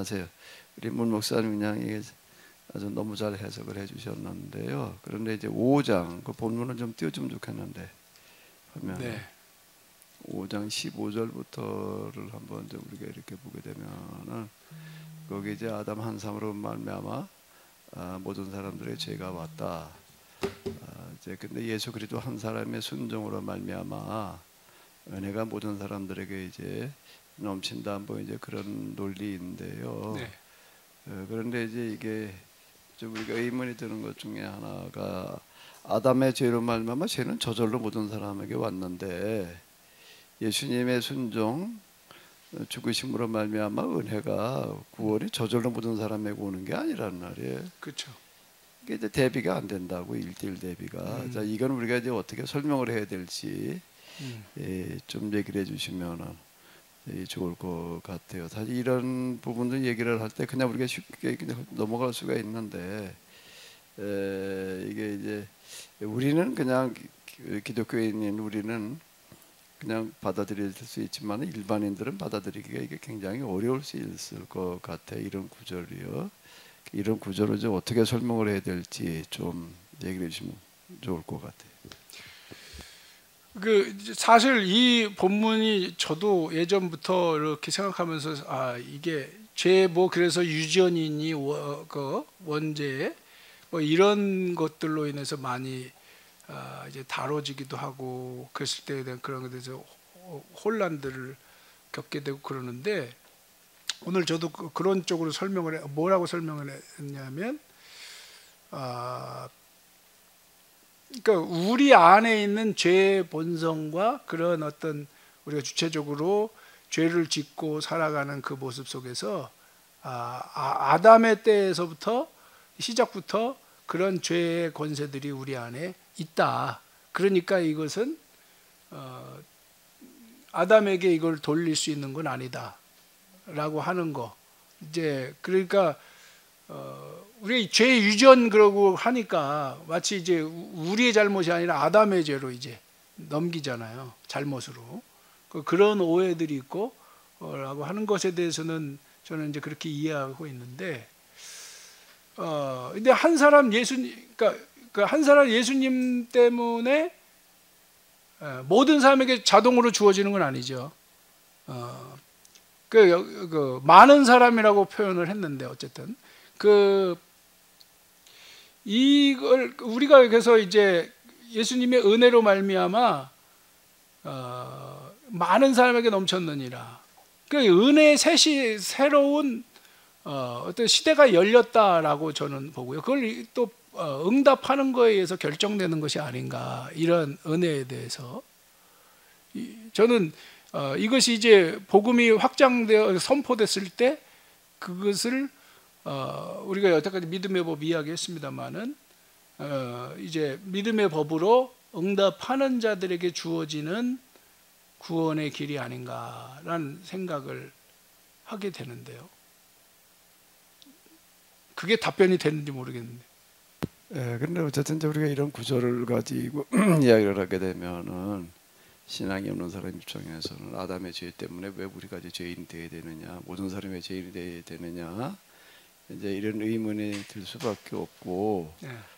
하세요. 우리 문 목사님 그냥 이게 아주 너무 잘 해석을 해주셨는데요. 그런데 이제 5장 그 본문을 좀 띄워주면 좋겠는데 하면 네. 5장 15절부터를 한번 좀 우리가 이렇게 보게 되면은 거기 이제 아담 한 사람으로 말미암아 모든 사람들의 죄가 왔다. 이제 근데 예수 그리스도 한 사람의 순종으로 말미암아 은혜가 모든 사람들에게 이제 넘친다. 뭐 이제 그런 논리인데요. 네. 그런데 이제 이게 좀 우리가 의문이 드는 것 중에 하나가 아담의 죄로 말미암아 죄는 저절로 모든 사람에게 왔는데 예수님의 순종 죽으심으로 말미암아 은혜가 구원이 저절로 모든 사람에게 오는 게 아니란 말이에요. 그렇죠. 이게 이제 대비가 안 된다고 1:1 대비가. 자, 이건 우리가 이제 어떻게 설명을 해야 될지 좀 얘기를 해주시면은 좋을 것 같아요. 사실 이런 부분들 얘기를 할 때 그냥 우리가 쉽게 그냥 넘어갈 수가 있는데 이게 이제 우리는 그냥 기독교인인 우리는 그냥 받아들일 수 있지만 일반인들은 받아들이기가 이게 굉장히 어려울 수 있을 것 같아요. 이런 구절이요. 이런 구절을 좀 어떻게 설명을 해야 될지 좀 얘기를 해주시면 좋을 것 같아요. 그 사실 이 본문이 저도 예전부터 이렇게 생각하면서 이게 죄 뭐 그래서 유전이니 그 원죄 뭐 이런 것들로 인해서 많이 이제 다뤄지기도 하고 그랬을 때에 대한 그런 것에 대해서 혼란들을 겪게 되고 그러는데 오늘 저도 그런 쪽으로 뭐라고 설명을 했냐면 그러니까 우리 안에 있는 죄의 본성과 그런 어떤 우리가 주체적으로 죄를 짓고 살아가는 그 모습 속에서 아담의 때에서부터 시작부터 그런 죄의 권세들이 우리 안에 있다. 그러니까 이것은 아담에게 이걸 돌릴 수 있는 건 아니다라고 하는 거. 이제 그러니까 우리 죄 유전 그러고 하니까 마치 이제 우리의 잘못이 아니라 아담의 죄로 이제 넘기잖아요. 잘못으로. 그런 오해들이 있고 라고 하는 것에 대해서는 저는 이제 그렇게 이해하고 있는데 근데 한 사람 예수님 때문에 모든 사람에게 자동으로 주어지는 건 아니죠. 많은 사람이라고 표현을 했는데 어쨌든 이걸 우리가 그래서 이제 예수님의 은혜로 말미암아 많은 사람에게 넘쳤느니라. 그 은혜의 새로운 어떤 시대가 열렸다라고 저는 보고요. 그걸 또 응답하는 거에 의해서 결정되는 것이 아닌가 이런 은혜에 대해서 저는 이것이 이제 복음이 확장되어 선포됐을 때 그것을 우리가 여태까지 믿음의 법 이야기했습니다만은 이제 믿음의 법으로 응답하는 자들에게 주어지는 구원의 길이 아닌가라는 생각을 하게 되는데요. 그게 답변이 되는지 모르겠는데. 그런데 어쨌든 이제 우리가 이런 구절을 가지고 이야기를 하게 되면은 신앙이 없는 사람 입장에서는 아담의 죄 때문에 왜 우리가 이제 죄인이 되어야 되느냐, 모든 사람이 왜 죄인이 되어야 되느냐, 이제 이런 의문이 들 수밖에 없고.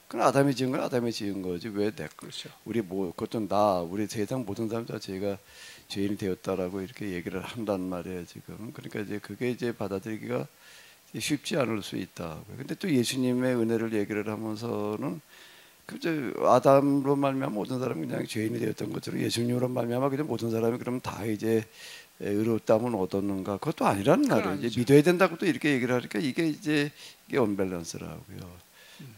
그건 아담이 지은 건 아담이 지은 거지 왜 그렇죠. 우리 그것도 우리 세상 모든 사람 다 제가 죄인이 되었다라고 이렇게 얘기를 한단 말이에요 지금. 그러니까 이제 그게 이제 받아들이기가 쉽지 않을 수 있다. 근데 또 예수님의 은혜를 얘기를 하면서는 그저 아담으로 말미암아 모든 사람이 그냥 죄인이 되었던 것처럼 예수님으로 말미암아 그냥 모든 사람이 그럼 다 이제 의롭다면 얻었는가? 그것도 아니라는 말이에요. 이제 믿어야 된다고 또 이렇게 얘기를 하니까 이게 언밸런스라고요.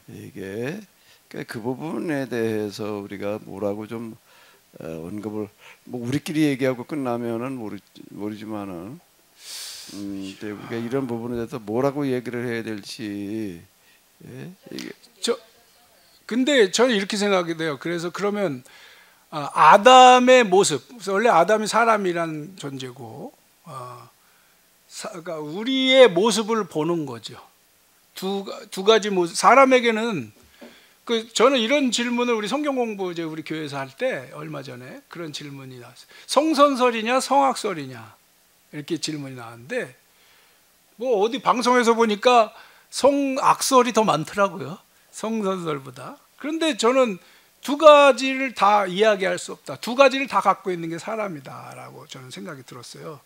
이게 그 부분에 대해서 우리가 뭐라고 좀 언급을 뭐 우리끼리 얘기하고 끝나면은 모르지만은 우리가 이런 부분에 대해서 뭐라고 얘기를 해야 될지. 이게 근데 저는 이렇게 생각이 돼요. 그래서 그러면 아담의 모습, 원래 아담이 사람이란 존재고, 그러니까 우리의 모습을 보는 거죠. 두 가지 모습. 사람에게는 저는 이런 질문을 우리 성경 공부 이제 우리 교회에서 할 때 얼마 전에 그런 질문이 나왔어요. 성선설이냐 성악설이냐 이렇게 질문이 나왔는데 뭐 어디 방송에서 보니까 성악설이 더 많더라고요. 성선설보다. 그런데 저는 두 가지를 다 이야기할 수 없다. 두 가지를 다 갖고 있는 게 사람이다라고 저는 생각이 들었어요.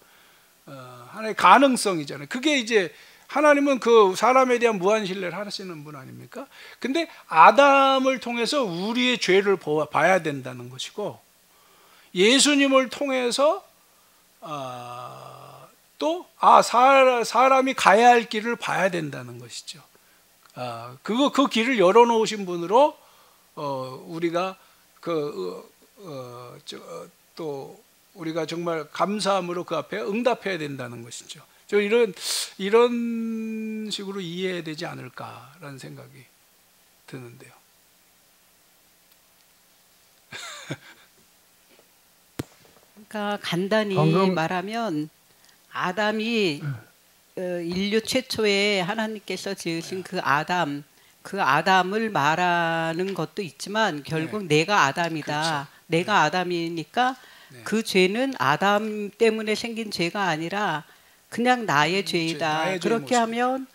하나의 가능성이잖아요. 그게 이제 하나님은 그 사람에 대한 무한 신뢰를 하시는 분 아닙니까? 근데 아담을 통해서 우리의 죄를 봐야 된다는 것이고, 예수님을 통해서 사람이 가야 할 길을 봐야 된다는 것이죠. 그 길을 열어놓으신 분으로 우리가 또 우리가 정말 감사함으로 그 앞에 응답해야 된다는 것이죠. 저 이런 식으로 이해해야 되지 않을까라는 생각이 드는데요. 그러니까 간단히 말하면 아담이 인류 최초에 하나님께서 지으신 그 아담을 말하는 것도 있지만 결국 내가 아담이다. 그렇죠. 내가 아담이니까 그 죄는 아담 때문에 생긴 죄가 아니라 그냥 나의 죄이다. 나의 그렇게 죄의 하면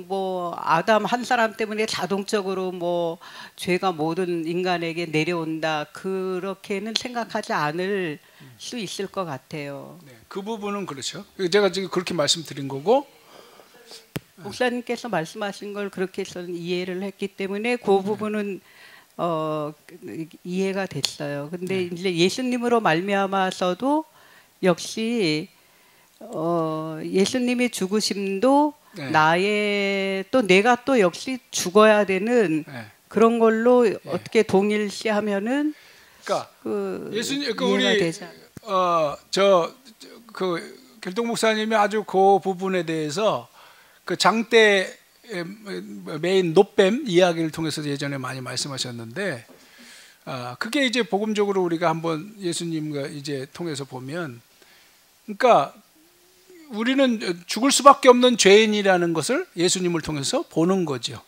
뭐 아담 한 사람 때문에 자동적으로 뭐 죄가 모든 인간에게 내려온다. 그렇게는 생각하지 않을 수 있을 것 같아요. 네, 그 부분은 그렇죠. 제가 지금 그렇게 말씀드린 거고, 목사님께서 말씀하신 걸 그렇게 저는 이해를 했기 때문에 그 부분은 이해가 됐어요. 근데 이제 예수님으로 말미암아서도 역시 예수님의 죽으심도 또 내가 또 역시 죽어야 되는 그런 걸로 어떻게 동일시하면은 그러니까 예수님 우리 길동 목사님이 아주 그 부분에 대해서 그 장대 메인 노뱀 이야기를 통해서 예전에 많이 말씀하셨는데, 그게 이제 복음적으로 우리가 한번 예수님과 이제 통해서 보면, 그러니까 우리는 죽을 수밖에 없는 죄인이라는 것을 예수님을 통해서 보는 거죠.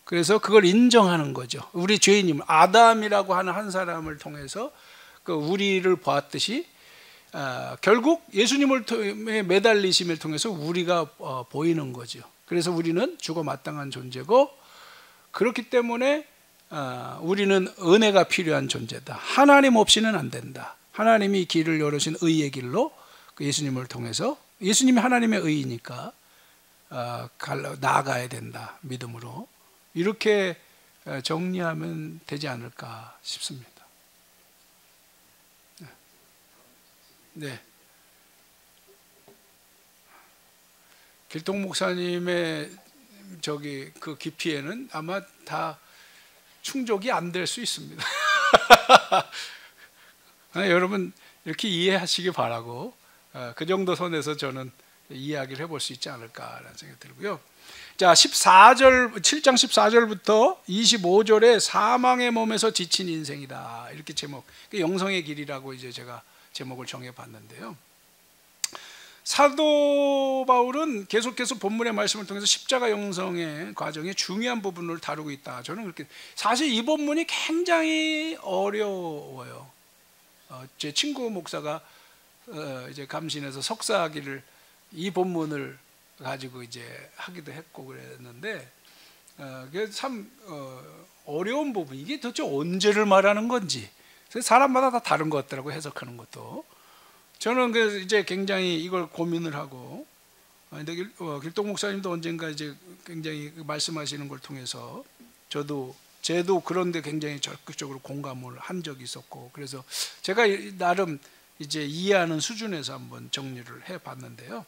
그래서 그걸 인정하는 거죠. 우리 죄인임을, 아담이라고 하는 한 사람을 통해서 그 우리를 보았듯이 결국 예수님의 매달리심을 통해서 우리가 보이는 거죠. 그래서 우리는 죽어 마땅한 존재고, 그렇기 때문에 우리는 은혜가 필요한 존재다. 하나님 없이는 안 된다. 하나님이 길을 열으신 의의 길로 예수님을 통해서, 예수님이 하나님의 의이니까 나아가야 된다. 믿음으로. 이렇게 정리하면 되지 않을까 싶습니다. 네. 길동 목사님의 그 깊이에는 아마 다 충족이 안 될 수 있습니다. 여러분 이렇게 이해하시기 바라고, 그 정도 선에서 저는 이야기를 해볼 수 있지 않을까라는 생각이 들고요. 자, 7장 14절부터 25절에 사망의 몸에서 지친 인생이다. 이렇게 제목, 영성의 길이라고 이제 제가 제목을 정해봤는데요. 사도 바울은 계속해서 본문의 말씀을 통해서 십자가 영성의 과정의 중요한 부분을 다루고 있다. 저는 그렇게, 사실 이 본문이 굉장히 어려워요. 제 친구 목사가 이제 감신해서 석사학위를 이 본문을 가지고 이제 하기도 했고 그랬는데, 그게 참 어려운 부분. 이게 도대체 언제를 말하는 건지 사람마다 다 다른 것 같더라고, 해석하는 것도. 저는 그래서 이제 굉장히 이걸 고민을 하고, 근데 길동 목사님도 언젠가 이제 굉장히 말씀하시는 걸 통해서 저도 그런데 굉장히 적극적으로 공감을 한 적이 있었고, 그래서 제가 나름 이제 이해하는 수준에서 한번 정리를 해봤는데요.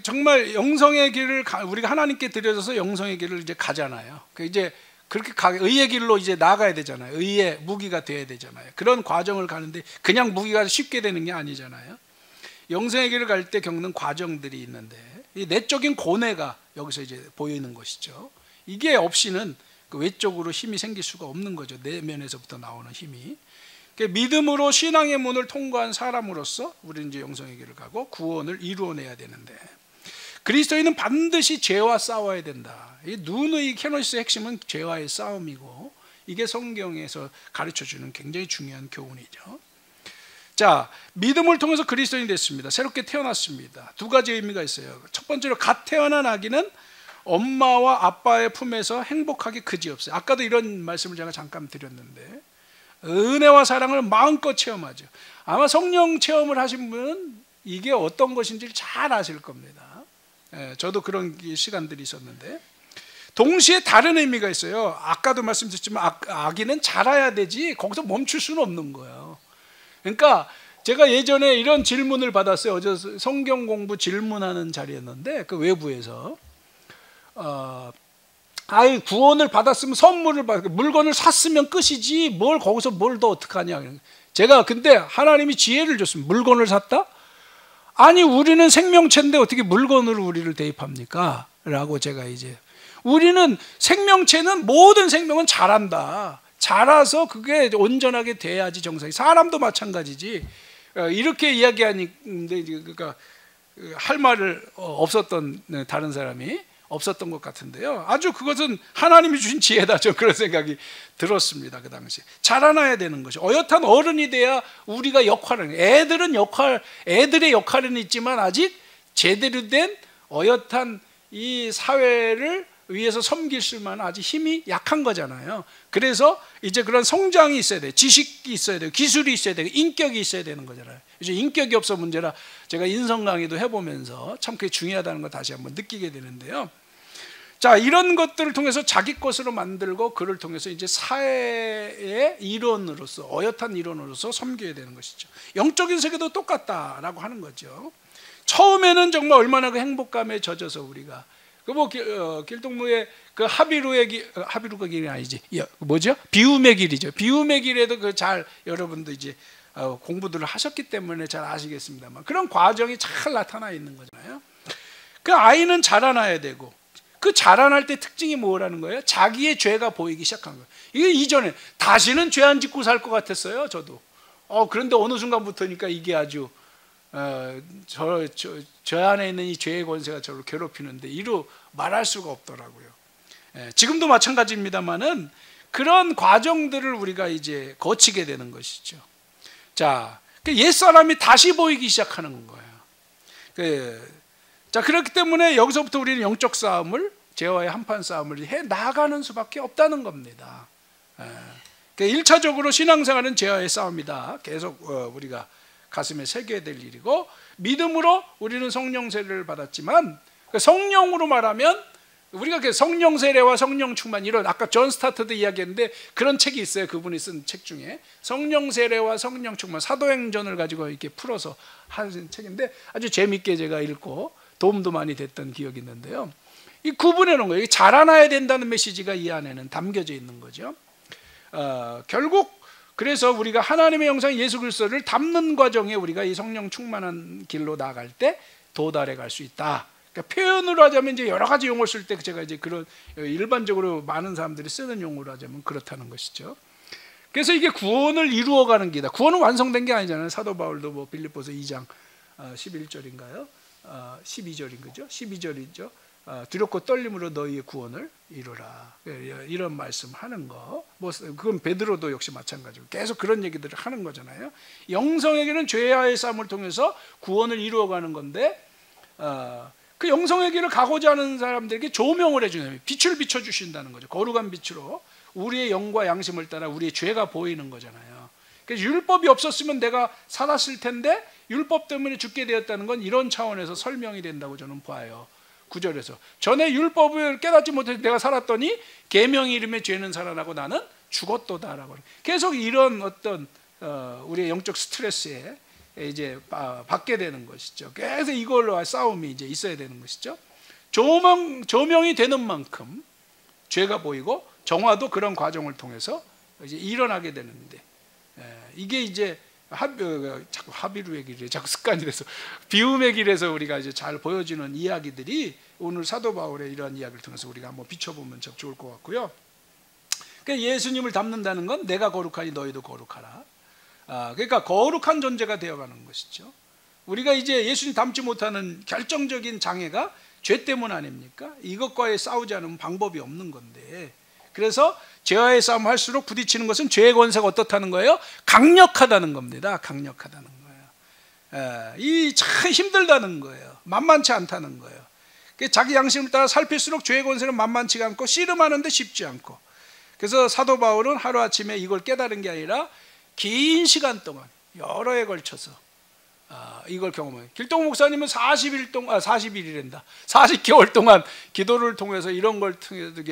정말 영성의 길을 우리가 하나님께 드려져서 영성의 길을 이제 가잖아요. 이제 그렇게 의의 길로 이제 나가야 되잖아요. 의의 무기가 돼야 되잖아요. 그런 과정을 가는데 그냥 무기가 쉽게 되는 게 아니잖아요. 영성의 길을 갈 때 겪는 과정들이 있는데, 이 내적인 고뇌가 여기서 이제 보이는 것이죠. 이게 없이는 그 외적으로 힘이 생길 수가 없는 거죠. 내면에서부터 나오는 힘이. 믿음으로 신앙의 문을 통과한 사람으로서 우리는 이제 영성의 길을 가고 구원을 이루어내야 되는데, 그리스도인은 반드시 죄와 싸워야 된다. 이 누누이 케노시스의 핵심은 죄와의 싸움이고, 이게 성경에서 가르쳐주는 굉장히 중요한 교훈이죠. 자, 믿음을 통해서 그리스도인이 됐습니다. 새롭게 태어났습니다. 두 가지 의미가 있어요. 첫 번째로 갓 태어난 아기는 엄마와 아빠의 품에서 행복하게 그지없어요. 아까도 이런 말씀을 제가 잠깐 드렸는데 은혜와 사랑을 마음껏 체험하죠. 아마 성령 체험을 하신 분은 이게 어떤 것인지 잘 아실 겁니다. 저도 그런 시간들이 있었는데 동시에 다른 의미가 있어요. 아까도 말씀드렸지만 아기는 자라야 되지 거기서 멈출 수는 없는 거예요. 그러니까 제가 예전에 이런 질문을 받았어요. 어제 성경 공부 질문하는 자리였는데 그 외부에서 아이 구원을 받았으면 선물을 물건을 샀으면 끝이지 뭘 거기서 뭘 더 어떡하냐. 제가 근데 하나님이 지혜를 줬습니다. 물건을 샀다? 아니 우리는 생명체인데 어떻게 물건으로 우리를 대입합니까? 라고 제가 이제 우리는 생명체는 모든 생명은 자란다. 자라서 그게 온전하게 돼야지 정상이. 사람도 마찬가지지. 이렇게 이야기하는데 그러니까 할 말을 없었던 다른 사람이 없었던 것 같은데요. 아주 그것은 하나님이 주신 지혜다. 저 그런 생각이 들었습니다. 그 당시에 자라나야 되는 것이 어엿한 어른이 돼야 우리가 역할을 애들의 역할은 있지만 아직 제대로 된 어엿한 이 사회를 위해서 섬길 수만 아직 힘이 약한 거잖아요. 그래서 이제 그런 성장이 있어야 돼요. 지식이 있어야 돼요. 기술이 있어야 되고 인격이 있어야 되는 거잖아요. 이제 인격이 없어 문제라 제가 인성 강의도 해보면서 참 그게 중요하다는 걸 다시 한번 느끼게 되는데요. 자, 이런 것들을 통해서 자기 것으로 만들고 그를 통해서 이제 사회의 일원으로서 어엿한 일원으로서 섬겨야 되는 것이죠. 영적인 세계도 똑같다라고 하는 거죠. 처음에는 정말 얼마나 그 행복감에 젖어서 우리가 길동무의 그 하비루가 길이 아니지 뭐죠? 비움의 길이죠. 비움의 길에도 그 잘 여러분도 이제 공부들을 하셨기 때문에 잘 아시겠습니다만 그런 과정이 잘 나타나 있는 거잖아요. 그 아이는 자라나야 되고 그 자라날 때 특징이 뭐라는 거예요? 자기의 죄가 보이기 시작한 거예요. 이게 이전에 다시는 죄 안 짓고 살 것 같았어요. 저도. 그런데 어느 순간부터니까 이게 아주 저 안에 있는 이 죄의 권세가 저를 괴롭히는데 이루 말할 수가 없더라고요. 지금도 마찬가지입니다만은 그런 과정들을 우리가 이제 거치게 되는 것이죠. 자, 옛사람이 다시 보이기 시작하는 거예요. 자, 그렇기 때문에 여기서부터 우리는 영적 싸움을 죄와의 한판 싸움을 해 나가는 수밖에 없다는 겁니다. 1차적으로 신앙생활은 죄와의 싸움이다. 계속 우리가 가슴에 새겨야 될 일이고 믿음으로 우리는 성령 세례를 받았지만 성령으로 말하면 우리가 성령 세례와 성령 충만 이런 아까 존 스타트도 이야기했는데 그런 책이 있어요. 그분이 쓴 책 중에 성령 세례와 성령 충만 사도행전을 가지고 이렇게 풀어서 한 책인데 아주 재밌게 제가 읽고 도움도 많이 됐던 기억이 있는데요. 이 구분해 놓은 거예요. 자라나야 된다는 메시지가 이 안에는 담겨져 있는 거죠. 결국 그래서 우리가 하나님의 형상 예수 그리스도를 닮는 과정에 우리가 이 성령 충만한 길로 나아갈 때 도달해 갈 수 있다. 그러니까 표현으로 하자면 이제 여러 가지 용어를 쓸 때 제가 이제 그런 일반적으로 많은 사람들이 쓰는 용어로 하자면 그렇다는 것이죠. 그래서 이게 구원을 이루어가는 길이다. 구원은 완성된 게 아니잖아요. 사도 바울도 뭐 빌립보서 2장 11절인가요? 12절인 거죠. 12절이죠. 두렵고 떨림으로 너희의 구원을 이루라. 이런 말씀하는 거. 뭐 그건 베드로도 역시 마찬가지고 계속 그런 얘기들을 하는 거잖아요. 영성에게는 죄와의 싸움을 통해서 구원을 이루어가는 건데 그 영성의 길을 가고자 하는 사람들에게 조명을 해주는 빛을 비춰주신다는 거죠. 거룩한 빛으로 우리의 영과 양심을 따라 우리의 죄가 보이는 거잖아요. 그래서 율법이 없었으면 내가 살았을 텐데 율법 때문에 죽게 되었다는 건 이런 차원에서 설명이 된다고 저는 봐요. 9절에서 전에 율법을 깨닫지 못해서 내가 살았더니 계명 이름의 죄는 살아나고 나는 죽었도다라고 계속 이런 어떤 우리의 영적 스트레스에 이제 받게 되는 것이죠. 그래서 이걸로 싸움이 이제 있어야 되는 것이죠. 조명이 되는 만큼 죄가 보이고 정화도 그런 과정을 통해서 이제 일어나게 되는데 이게 이제 자꾸 하비루의 길에 자꾸 습관이 돼서 비움의 길에서 우리가 이제 잘 보여지는 이야기들이 오늘 사도 바울의 이러한 이야기를 통해서 우리가 한번 비춰보면 참 좋을 것 같고요. 그러니까 예수님을 닮는다는 건 내가 거룩하니 너희도 거룩하라. 그러니까 거룩한 존재가 되어가는 것이죠. 우리가 이제 예수님 닮지 못하는 결정적인 장애가 죄 때문 아닙니까? 이것과의 싸우지 않으면 방법이 없는 건데 그래서 죄와의 싸움을 할수록 부딪히는 것은 죄의 권세가 어떻다는 거예요? 강력하다는 겁니다. 강력하다는 거예요. 이 참 힘들다는 거예요. 만만치 않다는 거예요. 자기 양심을 따라 살필수록 죄의 권세는 만만치가 않고 씨름하는데 쉽지 않고, 그래서 사도 바울은 하루아침에 이걸 깨달은 게 아니라 긴 시간 동안 여러 해 걸쳐서 이걸 경험해요. 길동 목사님은 40개월 동안 기도를 통해서 이런 걸 통해서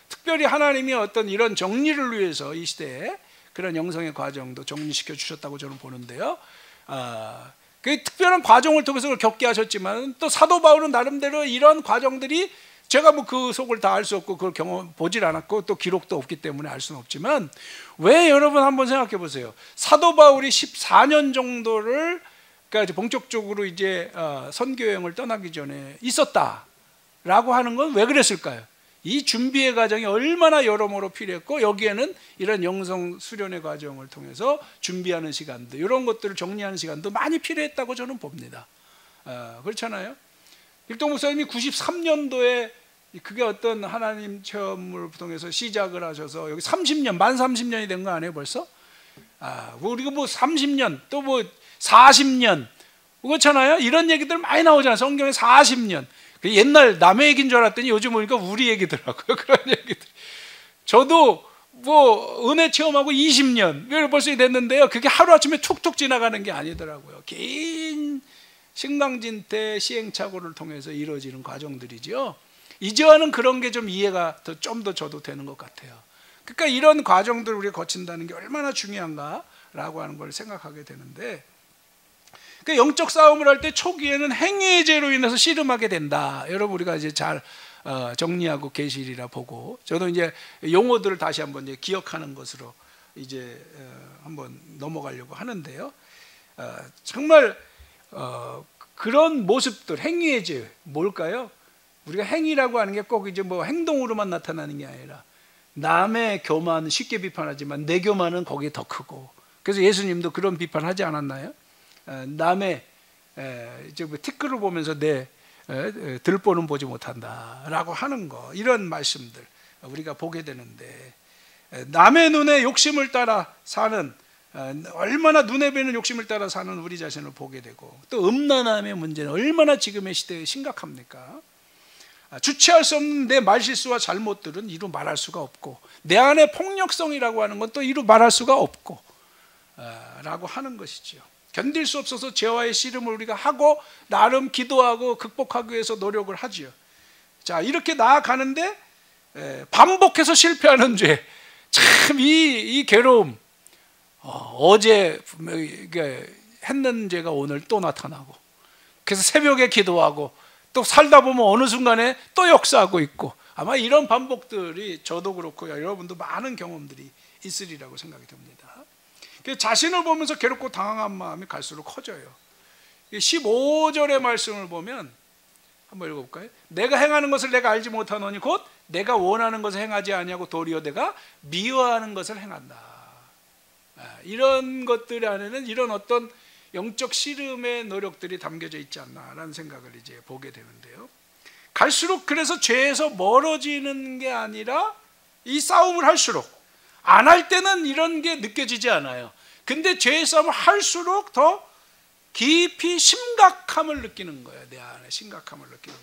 특별히 하나님이 어떤 이런 정리를 위해서 이 시대에 그런 영성의 과정도 정리시켜 주셨다고 저는 보는데요. 그 특별한 과정을 통해서 그걸 겪게 하셨지만, 또 사도 바울은 나름대로 이런 과정들이, 제가 뭐 그 속을 다 알 수 없고 그걸 경험 보질 않았고 또 기록도 없기 때문에 알 수는 없지만, 왜 여러분 한번 생각해 보세요. 사도 바울이 14년 정도를, 그러니까 본격적으로 이제 선교 여행을 떠나기 전에 있었다라고 하는 건 왜 그랬을까요? 이 준비의 과정이 얼마나 여러모로 필요했고, 여기에는 이런 영성 수련의 과정을 통해서 준비하는 시간도, 이런 것들을 정리하는 시간도 많이 필요했다고 저는 봅니다. 그렇잖아요. 일동 목사님이 93년도에 그게 어떤 하나님 체험을 통해서 시작을 하셔서 여기 30년, 만 30년이 된 거 아니에요 벌써? 우리가 뭐 30년 또 뭐 40년 그렇잖아요. 이런 얘기들 많이 나오잖아요. 성경에 40년. 옛날 남의 얘기인 줄 알았더니 요즘 보니까 우리 얘기더라고요. 그런 얘기들. 저도 뭐 은혜 체험하고 20년 벌써 됐는데요. 그게 하루아침에 툭툭 지나가는 게 아니더라고요. 긴 신강진태 시행착오를 통해서 이루어지는 과정들이죠. 이제와는 그런 게 좀 이해가 좀 더 저도 되는 것 같아요. 그러니까 이런 과정들을 우리가 거친다는 게 얼마나 중요한가라고 하는 걸 생각하게 되는데, 그 영적 싸움을 할 때 초기에는 행위의 죄로 인해서 씨름하게 된다. 여러분 우리가 이제 잘 정리하고 계시리라 보고, 저도 이제 용어들을 다시 한번 이제 기억하는 것으로 이제 한번 넘어가려고 하는데요. 정말 그런 모습들, 행위의 죄 뭘까요? 우리가 행위라고 하는 게 꼭 이제 뭐 행동으로만 나타나는 게 아니라, 남의 교만 쉽게 비판하지만 내 교만은 거기에 더 크고, 그래서 예수님도 그런 비판하지 않았나요? 남의 이제 뭐 티끌을 보면서 내 들보는 보지 못한다라고 하는 거, 이런 말씀들 우리가 보게 되는데, 남의 눈에 욕심을 따라 사는, 얼마나 눈에 뵈는 욕심을 따라 사는 우리 자신을 보게 되고, 또 음란함의 문제는 얼마나 지금의 시대에 심각합니까? 주체할 수 없는 내 말실수와 잘못들은 이루 말할 수가 없고, 내 안에 폭력성이라고 하는 건 또 이루 말할 수가 없고 라고 하는 것이죠. 견딜 수 없어서 죄와의 씨름을 우리가 하고 나름 기도하고 극복하기 위해서 노력을 하지요. 자, 이렇게 나아가는데 반복해서 실패하는 죄, 참 이 괴로움, 어제 했는 죄가 오늘 또 나타나고, 그래서 새벽에 기도하고 또 살다 보면 어느 순간에 또 역사하고 있고, 아마 이런 반복들이 저도 그렇고 여러분도 많은 경험들이 있으리라고 생각이 듭니다. 자신을 보면서 괴롭고 당황한 마음이 갈수록 커져요. 15절의 말씀을 보면 한번 읽어볼까요? 내가 행하는 것을 내가 알지 못하노니 곧 내가 원하는 것을 행하지 아니하고 도리어 내가 미워하는 것을 행한다. 이런 것들 안에는 이런 어떤 영적 씨름의 노력들이 담겨져 있지 않나라는 생각을 이제 보게 되는데요. 갈수록 그래서 죄에서 멀어지는 게 아니라, 이 싸움을 할수록, 안 할 때는 이런 게 느껴지지 않아요. 근데 죄의 싸움을 할수록 더 깊이 심각함을 느끼는 거예요. 내 안에 심각함을 느끼는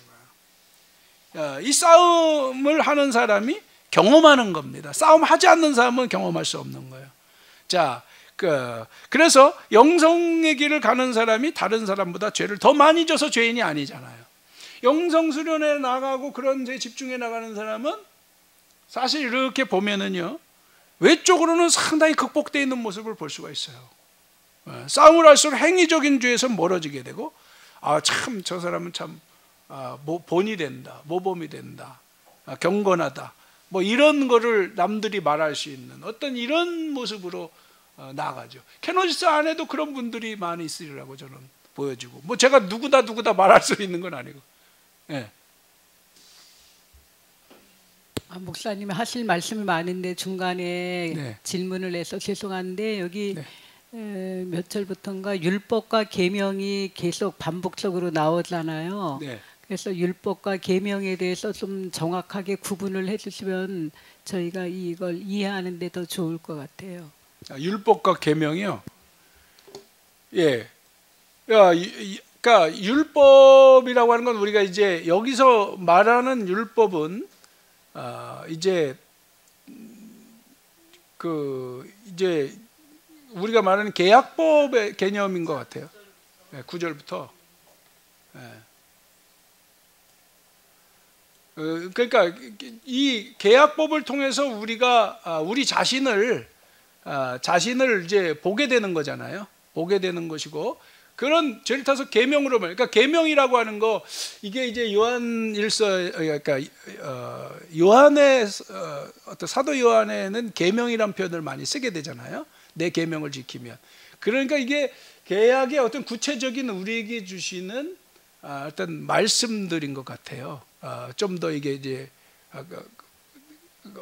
거예요. 이 싸움을 하는 사람이 경험하는 겁니다. 싸움하지 않는 사람은 경험할 수 없는 거예요. 자, 그래서 영성의 길을 가는 사람이 다른 사람보다 죄를 더 많이 져서 죄인이 아니잖아요. 영성 수련에 나가고 그런 데 집중해 나가는 사람은 사실 이렇게 보면은요, 외적으로는 상당히 극복되어 있는 모습을 볼 수가 있어요. 싸움을 할수록 행위적인 죄에서 멀어지게 되고, 참 저 사람은 참 본이 된다, 모범이 된다, 경건하다, 뭐 이런 거를 남들이 말할 수 있는 어떤 이런 모습으로 나아가죠. 캐노시스 안에도 그런 분들이 많이 있으리라고 저는 보여지고, 뭐 제가 누구다 말할 수 있는 건 아니고. 예. 목사님이 하실 말씀이 많은데 중간에 네. 질문을 해서 죄송한데, 여기 네. 몇 절부터인가 율법과 계명이 계속 반복적으로 나오잖아요. 네. 그래서 율법과 계명에 대해서 좀 정확하게 구분을 해주시면 저희가 이걸 이해하는 데 더 좋을 것 같아요. 율법과 계명이요. 예. 그러니까 율법이라고 하는 건 우리가 이제 여기서 말하는 율법은 이제 이제 우리가 말하는 계약법의 개념인 것 같아요. 9절부터. 그러니까 이 계약법을 통해서 우리가 우리 자신을 이제 보게 되는 거잖아요. 보게 되는 것이고, 그런 죄를 타서 계명으로 말. 그러니까 계명이라고 하는 거, 이게 이제 요한일서, 그러니까 요한의 어떤 사도 요한에는 계명이란 표현을 많이 쓰게 되잖아요. 내 계명을 지키면. 그러니까 이게 계약의 어떤 구체적인 우리에게 주시는 어떤 말씀들인 것 같아요. 좀 더 이게 이제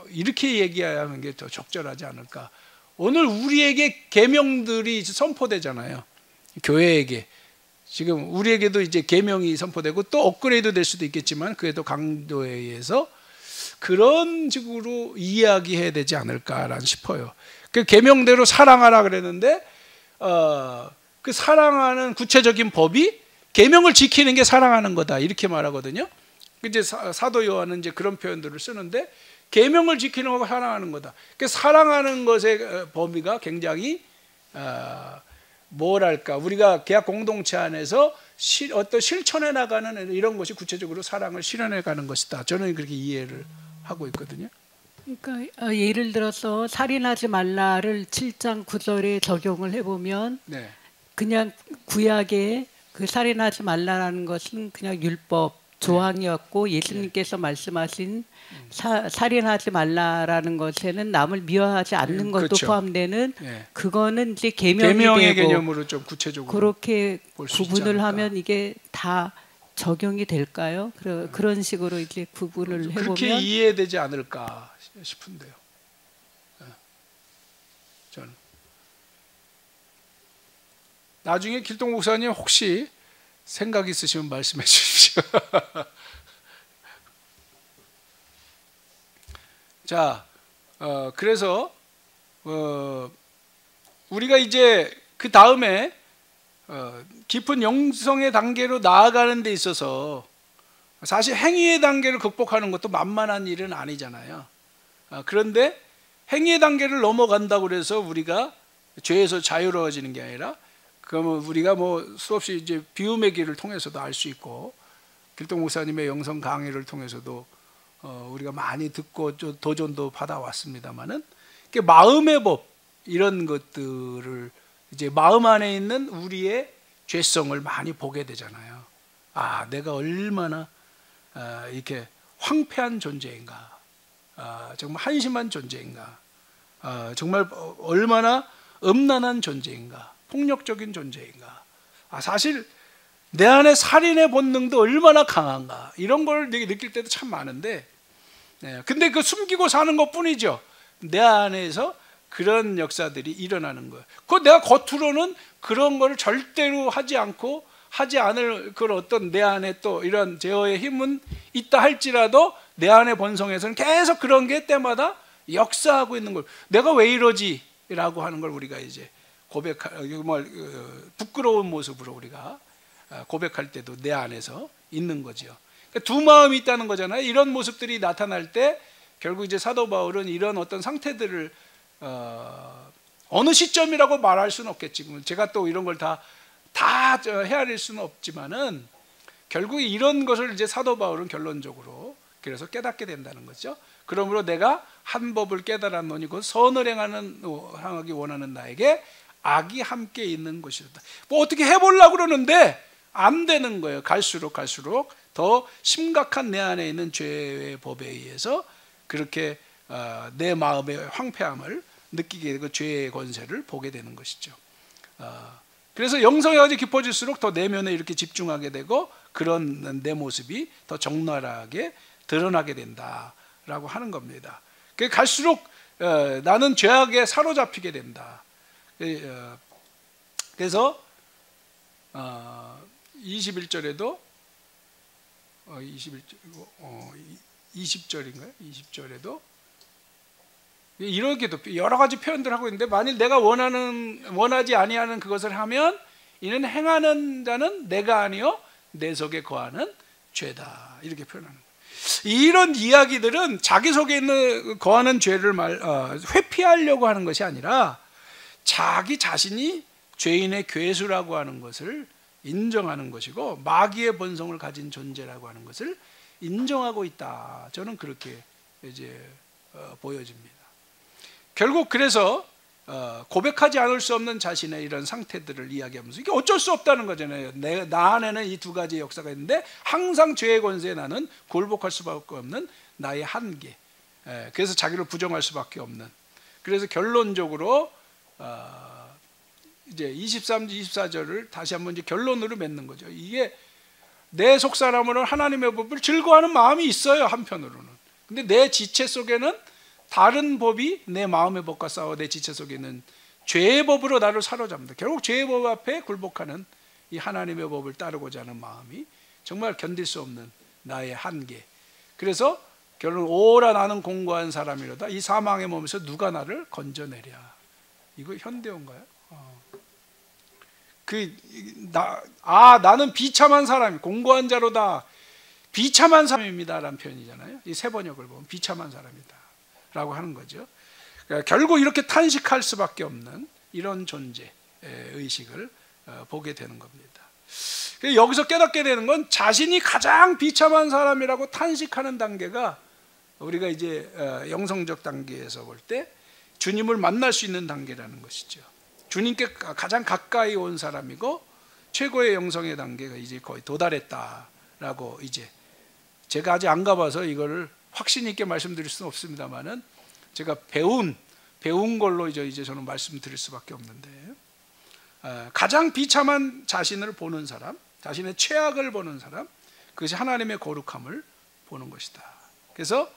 이렇게 얘기하는 게 더 적절하지 않을까. 오늘 우리에게 계명들이 선포되잖아요. 교회에게. 지금 우리에게도 이제 계명이 선포되고 또 업그레이드 될 수도 있겠지만 그래도 강도에 의해서 그런 식으로 이야기해야 되지 않을까라는 싶어요. 그 계명대로 사랑하라 그랬는데 그 사랑하는 구체적인 법이 계명을 지키는 게 사랑하는 거다 이렇게 말하거든요. 이제 사도 요한은 이제 그런 표현들을 쓰는데 계명을 지키는 거가 사랑하는 거다. 그 사랑하는 것의 범위가 굉장히 뭐랄까 우리가 계약 공동체 안에서 어떤 실천해 나가는 이런 것이 구체적으로 사랑을 실현해 가는 것이다. 저는 그렇게 이해를 하고 있거든요. 그러니까 예를 들어서 살인하지 말라를 7장 9절에 적용을 해보면 네. 그냥 구약에 그 살인하지 말라라는 것은 그냥 율법 조항이었고 예수님께서 말씀하신 살인하지 말라라는 것에는 남을 미워하지 않는 것도 그렇죠. 포함되는 네. 그거는 이제 계명이 계명의 되고 개념으로 좀 구체적으로 그렇게 볼수 있지 구분을 않을까. 하면 이게 다 적용이 될까요? 그런 식으로 이제 구분을 그렇게 해보면 이해되지 않을까 싶은데요. 저는 나중에 길동 목사님 혹시 생각 있으시면 말씀해 주십시오. 자, 그래서 우리가 이제 그 다음에 깊은 영성의 단계로 나아가는 데 있어서 사실 행위의 단계를 극복하는 것도 만만한 일은 아니잖아요. 그런데 행위의 단계를 넘어간다고 해서 우리가 죄에서 자유로워지는 게 아니라 그러면 우리가 뭐 수없이 이제 비움의 길을 통해서도 알 수 있고 길동 목사님의 영성 강의를 통해서도 우리가 많이 듣고 도전도 받아왔습니다만은 마음의 법 이런 것들을 이제 마음 안에 있는 우리의 죄성을 많이 보게 되잖아요. 아, 내가 얼마나 이렇게 황폐한 존재인가, 정말 한심한 존재인가, 정말 얼마나 음란한 존재인가, 폭력적인 존재인가. 사실 내 안에 살인의 본능도 얼마나 강한가 이런 걸 느낄 때도 참 많은데, 근데 그 숨기고 사는 것뿐이죠. 내 안에서 그런 역사들이 일어나는 거예요. 그 내가 겉으로는 그런 걸 절대로 하지 않고 하지 않을 그런 어떤 내 안에 또 이런 제어의 힘은 있다 할지라도 내 안의 본성에서는 계속 그런 게 때마다 역사하고 있는 걸, 내가 왜 이러지라고 하는 걸 우리가 이제 부끄러운 모습으로 우리가 고백할 때도 내 안에서 있는 거죠. 그러니까 두 마음이 있다는 거잖아요. 이런 모습들이 나타날 때 결국 이제 사도 바울은 이런 어떤 상태들을 어느 시점이라고 말할 수는 없겠지만, 제가 또 이런 걸 다 헤아릴 수는 없지만은 결국 이런 것을 이제 사도 바울은 결론적으로 그래서 깨닫게 된다는 거죠. 그러므로 내가 한 법을 깨달았노니 곧 선을 행하기 원하는 나에게 악이 함께 있는 것이다. 뭐 어떻게 해보려고 그러는데 안 되는 거예요. 갈수록 더 심각한 내 안에 있는 죄의 법에 의해서 그렇게 내 마음의 황폐함을 느끼게 되고 죄의 권세를 보게 되는 것이죠. 그래서 영성이 아주 깊어질수록 더 내면에 이렇게 집중하게 되고 그런 내 모습이 더 적나라하게 드러나게 된다라고 하는 겁니다. 갈수록 나는 죄악에 사로잡히게 된다. 그래서 21절에도 21절, 20절인가요? 20절에도 이렇게도 여러 가지 표현들 하고 있는데, 만일 내가 원하지 아니하는 그것을 하면 이는 행하는 자는 내가 아니요 내 속에 거하는 죄다, 이렇게 표현하는 거예요. 이런 이야기들은 자기 속에 있는 거하는 죄를 회피하려고 하는 것이 아니라 자기 자신이 죄인의 괴수라고 하는 것을 인정하는 것이고, 마귀의 본성을 가진 존재라고 하는 것을 인정하고 있다. 저는 그렇게 이제 보여집니다. 결국 그래서 고백하지 않을 수 없는 자신의 이런 상태들을 이야기하면서 이게 어쩔 수 없다는 거잖아요. 나 안에는 이 두 가지의 역사가 있는데 항상 죄의 권세에 나는 굴복할 수밖에 없는 나의 한계. 그래서 자기를 부정할 수밖에 없는. 그래서 결론적으로 이제 23절, 24절을 다시 한번 이제 결론으로 맺는 거죠. 이게 내 속사람으로는 하나님의 법을 즐거워하는 마음이 있어요, 한편으로는. 근데 내 지체 속에는 다른 법이 내 마음의 법과 싸워 내 지체 속에 있는 죄의 법으로 나를 사로잡는다. 결국 죄의 법 앞에 굴복하는 이 하나님의 법을 따르고자 하는 마음이 정말 견딜 수 없는 나의 한계. 그래서 결론, 오라 나는 공고한 사람이로다. 이 사망의 몸에서 누가 나를 건져내랴. 이거 현대어인가요? 나는 비참한 사람이, 공고한 자로다, 비참한 사람입니다 라는 표현이잖아요. 이 세 번역을 보면 비참한 사람이다 라고 하는 거죠. 그러니까 결국 이렇게 탄식할 수밖에 없는 이런 존재 의식을 보게 되는 겁니다. 여기서 깨닫게 되는 건 자신이 가장 비참한 사람이라고 탄식하는 단계가 우리가 이제 영성적 단계에서 볼 때 주님을 만날 수 있는 단계라는 것이죠. 주님께 가장 가까이 온 사람이고 최고의 영성의 단계가 이제 거의 도달했다라고, 이제 제가 아직 안 가봐서 이거를 확신 있게 말씀드릴 수는 없습니다만은 제가 배운 걸로 이제 저는 말씀드릴 수밖에 없는데, 가장 비참한 자신을 보는 사람, 자신의 최악을 보는 사람, 그것이 하나님의 거룩함을 보는 것이다. 그래서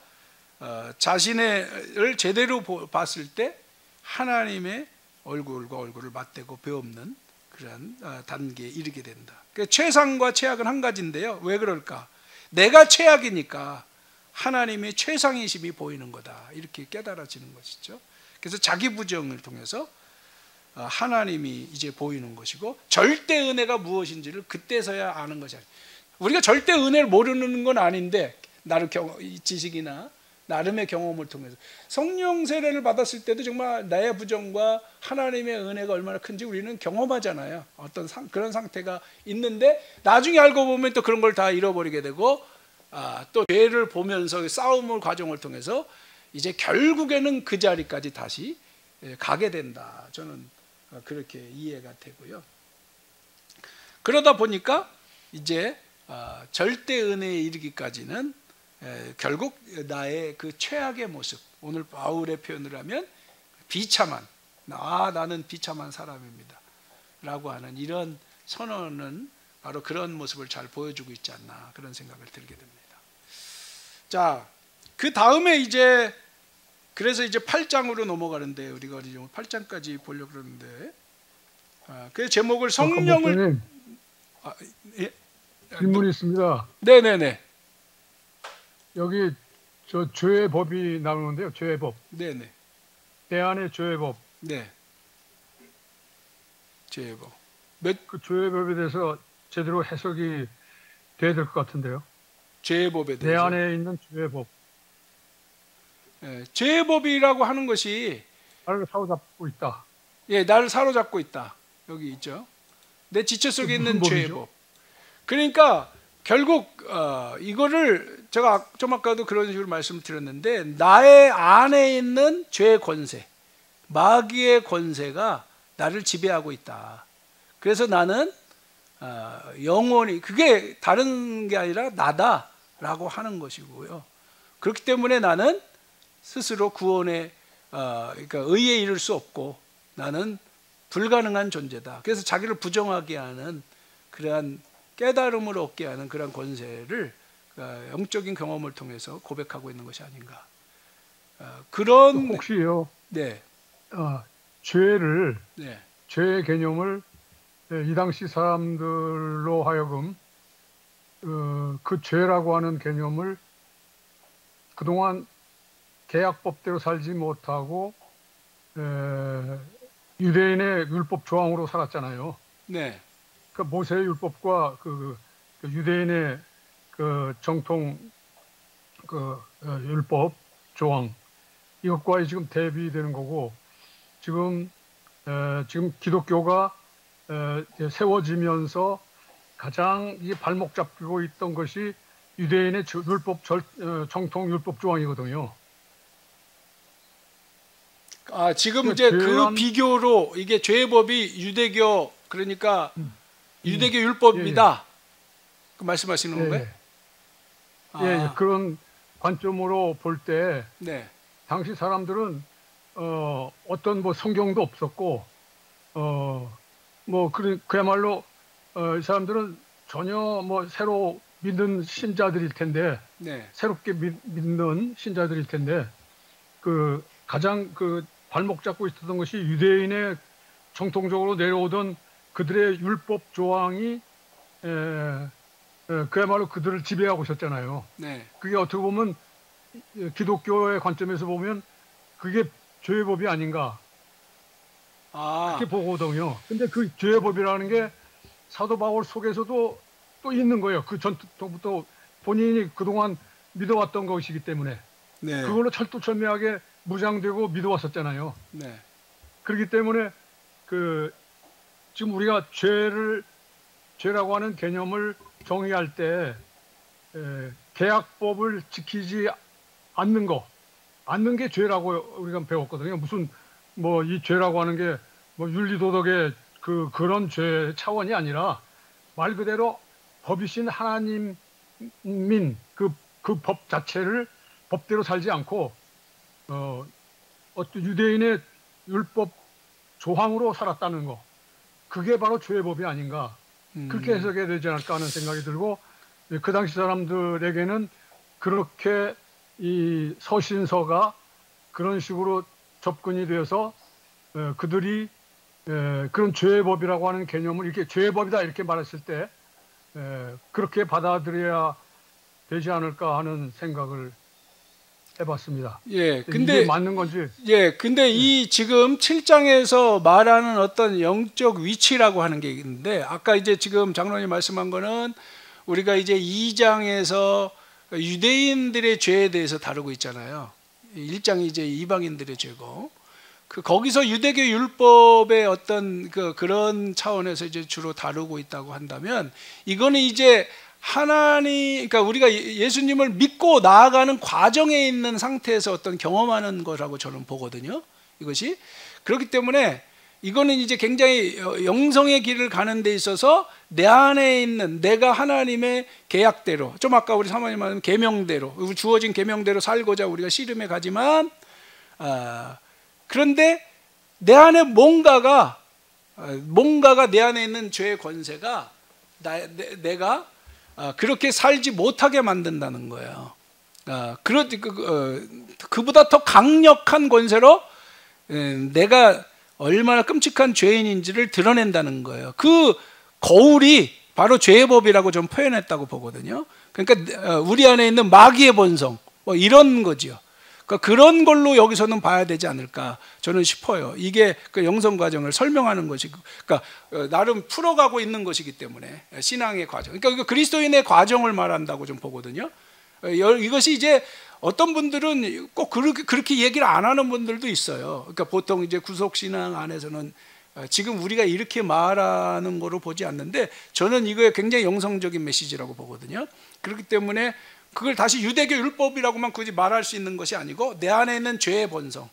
자신을 제대로 봤을 때 하나님의 얼굴과 얼굴을 맞대고 배없는 그런 단계에 이르게 된다. 그러니까 최상과 최악은 한 가지인데요. 왜 그럴까? 내가 최악이니까 하나님의 최상이심이 보이는 거다, 이렇게 깨달아지는 것이죠. 그래서 자기 부정을 통해서 하나님이 이제 보이는 것이고, 절대 은혜가 무엇인지를 그때서야 아는 것이 아니에요. 우리가 절대 은혜를 모르는 건 아닌데, 나름 지식이나 나름의 경험을 통해서 성령 세례를 받았을 때도 정말 나의 부정과 하나님의 은혜가 얼마나 큰지 우리는 경험하잖아요. 어떤 그런 상태가 있는데 나중에 알고 보면 또 그런 걸 다 잃어버리게 되고, 또 죄를 보면서 싸움의 과정을 통해서 이제 결국에는 그 자리까지 다시 가게 된다. 저는 그렇게 이해가 되고요. 그러다 보니까 이제 절대 은혜에 이르기까지는 결국 나의 그 최악의 모습, 오늘 바울의 표현을 하면 비참한, 나는 비참한 사람입니다 라고 하는 이런 선언은 바로 그런 모습을 잘 보여주고 있지 않나, 그런 생각을 들게 됩니다. 자, 그 다음에 이제 그래서 이제 8장으로 넘어가는데, 우리가 8장까지 보려고 그러는데, 그 제목을 성령을 예? 질문이 있습니다. 네네네. 여기 저 죄의 법이 나오는데요. 죄의 법. 네네. 내 안에 죄의 법. 네. 죄의 법. 그 죄의 법에 대해서 제대로 해석이 돼야 될 것 같은데요. 죄의 법에 대해서. 내 안에 있는 죄의 법. 네, 죄의 법이라고 하는 것이 나를 사로잡고 있다. 예, 나를 사로잡고 있다. 여기 있죠. 내 지체 속에 있는 죄의 법. 그러니까 결국 이거를 제가 좀 아까도 그런 식으로 말씀을 드렸는데, 나의 안에 있는 죄의 권세, 마귀의 권세가 나를 지배하고 있다. 그래서 나는 영원히, 그게 다른 게 아니라 나다라고 하는 것이고요. 그렇기 때문에 나는 스스로 구원의 그러니까 의에 이를 수 없고 나는 불가능한 존재다. 그래서 자기를 부정하게 하는 그러한 깨달음을 얻게 하는 그런 권세를 영적인 경험을 통해서 고백하고 있는 것이 아닌가. 그런 혹시요. 네. 죄를 네. 죄의 개념을 이 당시 사람들로 하여금 그 죄라고 하는 개념을 그동안 계약법대로 살지 못하고 유대인의 율법 조항으로 살았잖아요. 네. 그 모세의 율법과 그 유대인의 그 정통 율법 조항 이것과 지금 대비되는 거고 지금 기독교가 세워지면서 가장 이 발목 잡히고 있던 것이 유대인의 율법 정통 율법 조항이거든요. 아, 지금 이제 그 비교로 이게 죄의 법이 유대교 그러니까 유대교 율법입니다. 그 말씀하시는 건가요? 예, 그런 관점으로 볼 때 네. 당시 사람들은 어떤 뭐 성경도 없었고 그야말로 이 사람들은 전혀 뭐 새로 믿는 신자들일 텐데 네. 새롭게 믿는 신자들일 텐데 그 가장 그 발목 잡고 있었던 것이 유대인의 정통적으로 내려오던 그들의 율법 조항이 그야말로 그들을 지배하고 있었잖아요. 네. 그게 어떻게 보면 기독교의 관점에서 보면 그게 죄의 법이 아닌가 그렇게 보거든요. 근데 그 죄의 법이라는 게 사도 바울 속에서도 또 있는 거예요. 그 전부터 본인이 그동안 믿어왔던 것이기 때문에 네. 그걸로 철두철미하게 무장되고 믿어왔었잖아요. 네. 그렇기 때문에 지금 우리가 죄라고 하는 개념을 정의할 때 계약법을 지키지 않는 게 죄라고 우리가 배웠거든요. 무슨 뭐 이 죄라고 하는 게 뭐 윤리도덕의 그런 죄 차원이 아니라 말 그대로 법이신 하나님인 그 법 자체를 법대로 살지 않고 어떤 유대인의 율법 조항으로 살았다는 거 그게 바로 죄의 법이 아닌가 그렇게 해석해야 되지 않을까 하는 생각이 들고 그 당시 사람들에게는 그렇게 이 서신서가 그런 식으로 접근이 되어서 그들이 그런 죄의 법이라고 하는 개념을 이렇게 죄의 법이다 이렇게 말했을 때 그렇게 받아들여야 되지 않을까 하는 생각을 해봤습니다. 예, 근데 이게 맞는 건지. 예, 근데 이 지금 7장에서 말하는 어떤 영적 위치라고 하는 게 있는데 아까 이제 지금 장로님 말씀한 거는 우리가 이제 2장에서 유대인들의 죄에 대해서 다루고 있잖아요. 1장이 이제 이방인들의 죄고 거기서 유대교 율법의 어떤 그런 차원에서 이제 주로 다루고 있다고 한다면 이거는 이제 그러니까 우리가 예수님을 믿고 나아가는 과정에 있는 상태에서 어떤 경험하는 거라고 저는 보거든요. 이것이 그렇기 때문에 이거는 이제 굉장히 영성의 길을 가는 데 있어서 내 안에 있는 내가 하나님의 계약대로 좀 아까 우리 사모님 말한 계명대로 주어진 계명대로 살고자 우리가 씨름해 가지만 그런데 내 안에 뭔가가 내 안에 있는 죄의 권세가 내가 그렇게 살지 못하게 만든다는 거예요. 그보다 더 강력한 권세로 내가 얼마나 끔찍한 죄인인지를 드러낸다는 거예요. 그 거울이 바로 죄의 법이라고 좀 표현했다고 보거든요. 그러니까 우리 안에 있는 마귀의 본성 뭐 이런 거지요. 그러니까 그런 걸로 여기서는 봐야 되지 않을까 저는 싶어요. 이게 그 영성 과정을 설명하는 것이 그러니까 나름 풀어가고 있는 것이기 때문에 신앙의 과정. 그러니까 그리스도인의 과정을 말한다고 좀 보거든요. 이것이 이제 어떤 분들은 꼭 그렇게 얘기를 안 하는 분들도 있어요. 그러니까 보통 이제 구속신앙 안에서는 지금 우리가 이렇게 말하는 거로 보지 않는데 저는 이거에 굉장히 영성적인 메시지라고 보거든요. 그렇기 때문에 그걸 다시 유대교 율법이라고만 굳이 말할 수 있는 것이 아니고 내 안에 있는 죄의 본성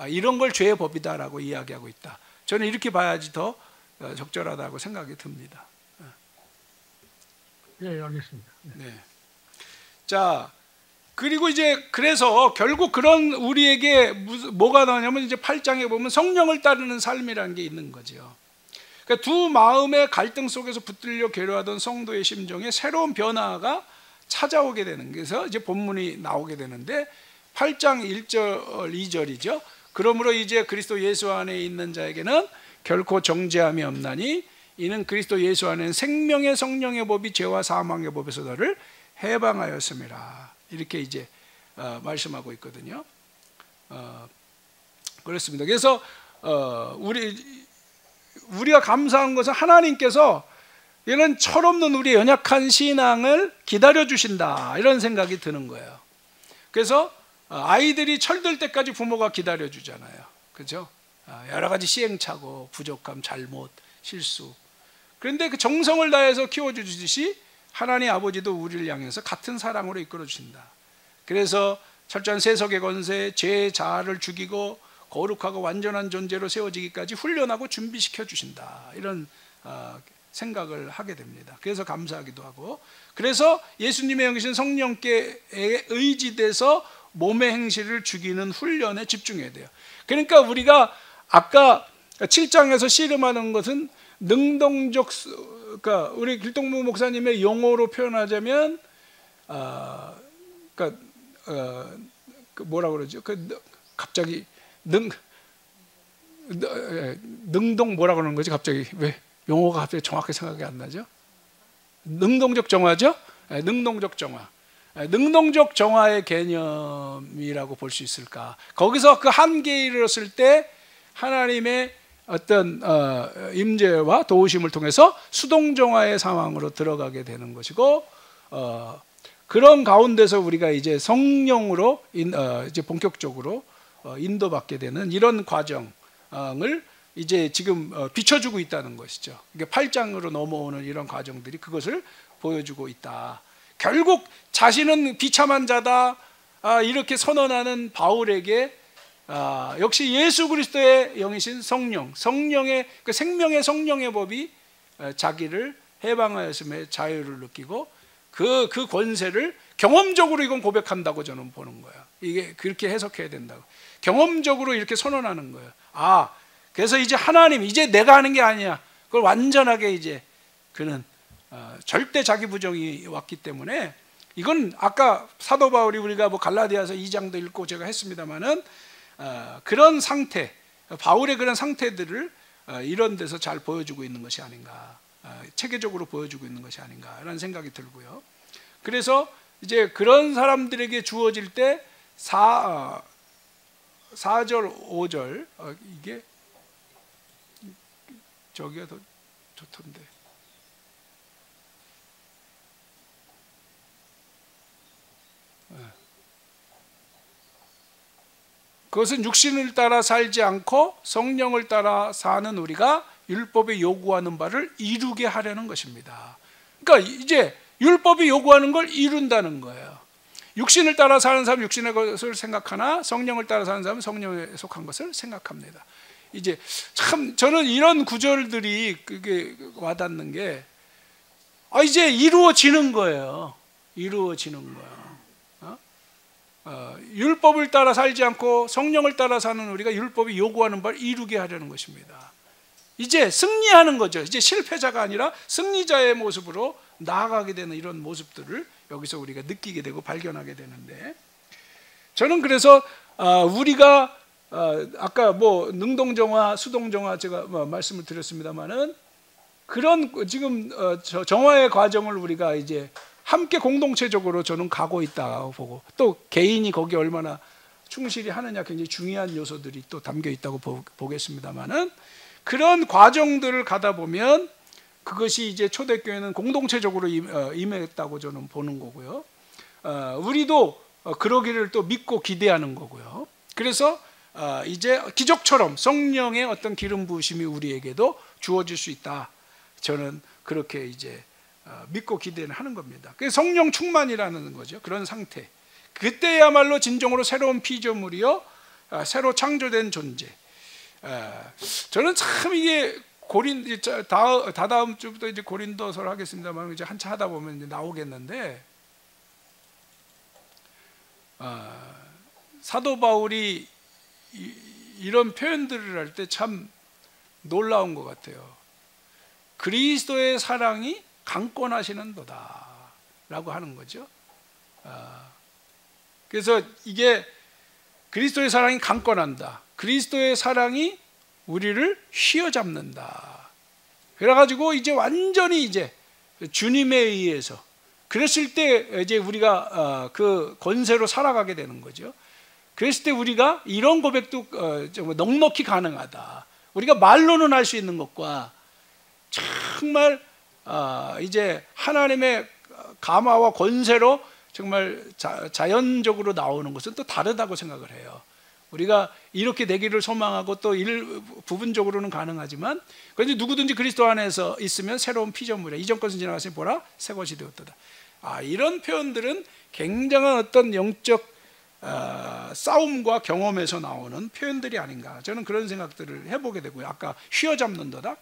이런 걸 죄의 법이다라고 이야기하고 있다. 저는 이렇게 봐야지 더 적절하다고 생각이 듭니다. 예, 알겠습니다. 네. 자, 그리고 이제 그래서 결국 그런 우리에게 뭐가 나오냐면 이제 8장에 보면 성령을 따르는 삶이라는 게 있는 거죠. 그러니까 두 마음의 갈등 속에서 붙들려 괴로워하던 성도의 심정에 새로운 변화가 찾아오게 되는 그래서 이제 본문이 나오게 되는데 8장 1절 2절이죠. 그러므로 이제 그리스도 예수 안에 있는 자에게는 결코 정죄함이 없나니 이는 그리스도 예수 안에는 생명의 성령의 법이 죄와 사망의 법에서 너를 해방하였음이라. 이렇게 이제 말씀하고 있거든요. 그렇습니다. 그래서 우리가 감사한 것은 하나님께서 이런 철없는 우리의 연약한 신앙을 기다려 주신다, 이런 생각이 드는 거예요. 그래서 아이들이 철들 때까지 부모가 기다려 주잖아요. 그죠? 여러 가지 시행착오, 부족함, 잘못, 실수. 그런데 그 정성을 다해서 키워주듯이 하나님 아버지도 우리를 향해서 같은 사랑으로 이끌어 주신다. 그래서 철저한 세속의 권세, 죄의 자아를 죽이고 거룩하고 완전한 존재로 세워지기까지 훈련하고 준비시켜 주신다, 이런 생각을 하게 됩니다. 그래서 감사하기도 하고, 그래서 예수님의 영이신 성령께 의지돼서 몸의 행실을 죽이는 훈련에 집중해야 돼요. 그러니까 우리가 아까 7장에서 씨름하는 것은 능동적, 그러니까 우리 길동무 목사님의 용어로 표현하자면 뭐라 그러죠? 갑자기 능동 뭐라 그러는 거지? 갑자기 왜 용어가 갑자기 정확히 생각이 안 나죠? 능동적 정화죠? 능동적 정화. 능동적 정화의 개념이라고 볼 수 있을까? 거기서 그 한계에 이르렀을 때 하나님의 어떤 임재와 도우심을 통해서 수동 정화의 상황으로 들어가게 되는 것이고, 그런 가운데서 우리가 이제 성령으로 이제 본격적으로 인도받게 되는 이런 과정을 이제 지금 비춰주고 있다는 것이죠. 그러니까 8장으로 넘어오는 이런 과정들이 그것을 보여주고 있다. 결국 자신은 비참한 자다, 이렇게 선언하는 바울에게 역시 예수 그리스도의 영이신 성령의 그 생명의 성령의 법이 자기를 해방하였음에 자유를 느끼고 그 권세를 경험적으로 이건 고백한다고 저는 보는 거예요. 이게 그렇게 해석해야 된다고. 경험적으로 이렇게 선언하는 거예요. 그래서 이제 하나님, 이제 내가 하는 게 아니야. 그걸 완전하게 이제 그는 절대 자기 부정이 왔기 때문에, 이건 아까 사도 바울이 우리가 뭐 갈라디아서 2장도 읽고 제가 했습니다마는 그런 상태, 바울의 그런 상태들을 이런 데서 잘 보여주고 있는 것이 아닌가, 체계적으로 보여주고 있는 것이 아닌가라는 생각이 들고요. 그래서 이제 그런 사람들에게 주어질 때 4절, 5절 이게 저기가 더 좋던데. 그것은 육신을 따라 살지 않고 성령을 따라 사는 우리가 율법이 요구하는 바를 이루게 하려는 것입니다. 그러니까 이제 율법이 요구하는 걸 이룬다는 거예요. 육신을 따라 사는 사람은 육신의 것을 생각하나 성령을 따라 사는 사람은 성령에 속한 것을 생각합니다. 이제 참 저는 이런 구절들이 그게 와닿는 게 이제 이루어지는 거예요. 이루어지는 거예요. 율법을 따라 살지 않고 성령을 따라 사는 우리가 율법이 요구하는 바를 이루게 하려는 것입니다. 이제 승리하는 거죠. 이제 실패자가 아니라 승리자의 모습으로 나아가게 되는 이런 모습들을 여기서 우리가 느끼게 되고 발견하게 되는데, 저는 그래서 우리가 아까 뭐 능동정화, 수동정화 제가 말씀을 드렸습니다마는 그런 지금 정화의 과정을 우리가 이제 함께 공동체적으로 저는 가고 있다고 보고, 또 개인이 거기에 얼마나 충실히 하느냐 굉장히 중요한 요소들이 또 담겨 있다고 보겠습니다마는, 그런 과정들을 가다 보면 그것이 이제 초대교회는 공동체적으로 임했다고 저는 보는 거고요. 우리도 그러기를 또 믿고 기대하는 거고요. 그래서 이제 기적처럼 성령의 어떤 기름 부으심이 우리에게도 주어질 수 있다. 저는 그렇게 이제 믿고 기대는 하는 겁니다. 그게 성령 충만이라는 거죠. 그런 상태. 그때야말로 진정으로 새로운 피조물이요, 새로 창조된 존재. 저는 참 이게 다다음 주부터 이제 고린도서를 하겠습니다만 이제 한참 하다 보면 이제 나오겠는데, 사도 바울이 이런 표현들을 할 때 참 놀라운 것 같아요. 그리스도의 사랑이 강권하시는도다 라고 하는 거죠. 그래서 이게 그리스도의 사랑이 강권한다, 그리스도의 사랑이 우리를 휘어잡는다, 그래가지고 이제 완전히 이제 주님에 의해서 그랬을 때 이제 우리가 그 권세로 살아가게 되는 거죠. 그랬을 때 우리가 이런 고백도 넉넉히 가능하다. 우리가 말로는 할 수 있는 것과 정말 이제 하나님의 감화와 권세로 정말 자연적으로 나오는 것은 또 다르다고 생각을 해요. 우리가 이렇게 되기를 소망하고 또 부분적으로는 가능하지만 그런데 누구든지 그리스도 안에서 있으면 새로운 피조물이야. 이전 것은 지나갔으니 보라 새 것이 되었도다. 이런 표현들은 굉장한 어떤 영적 싸움과 경험에서 나오는 표현들이 아닌가, 저는 그런 생각들을 해보게 되고요. 아까 휘어잡는도다,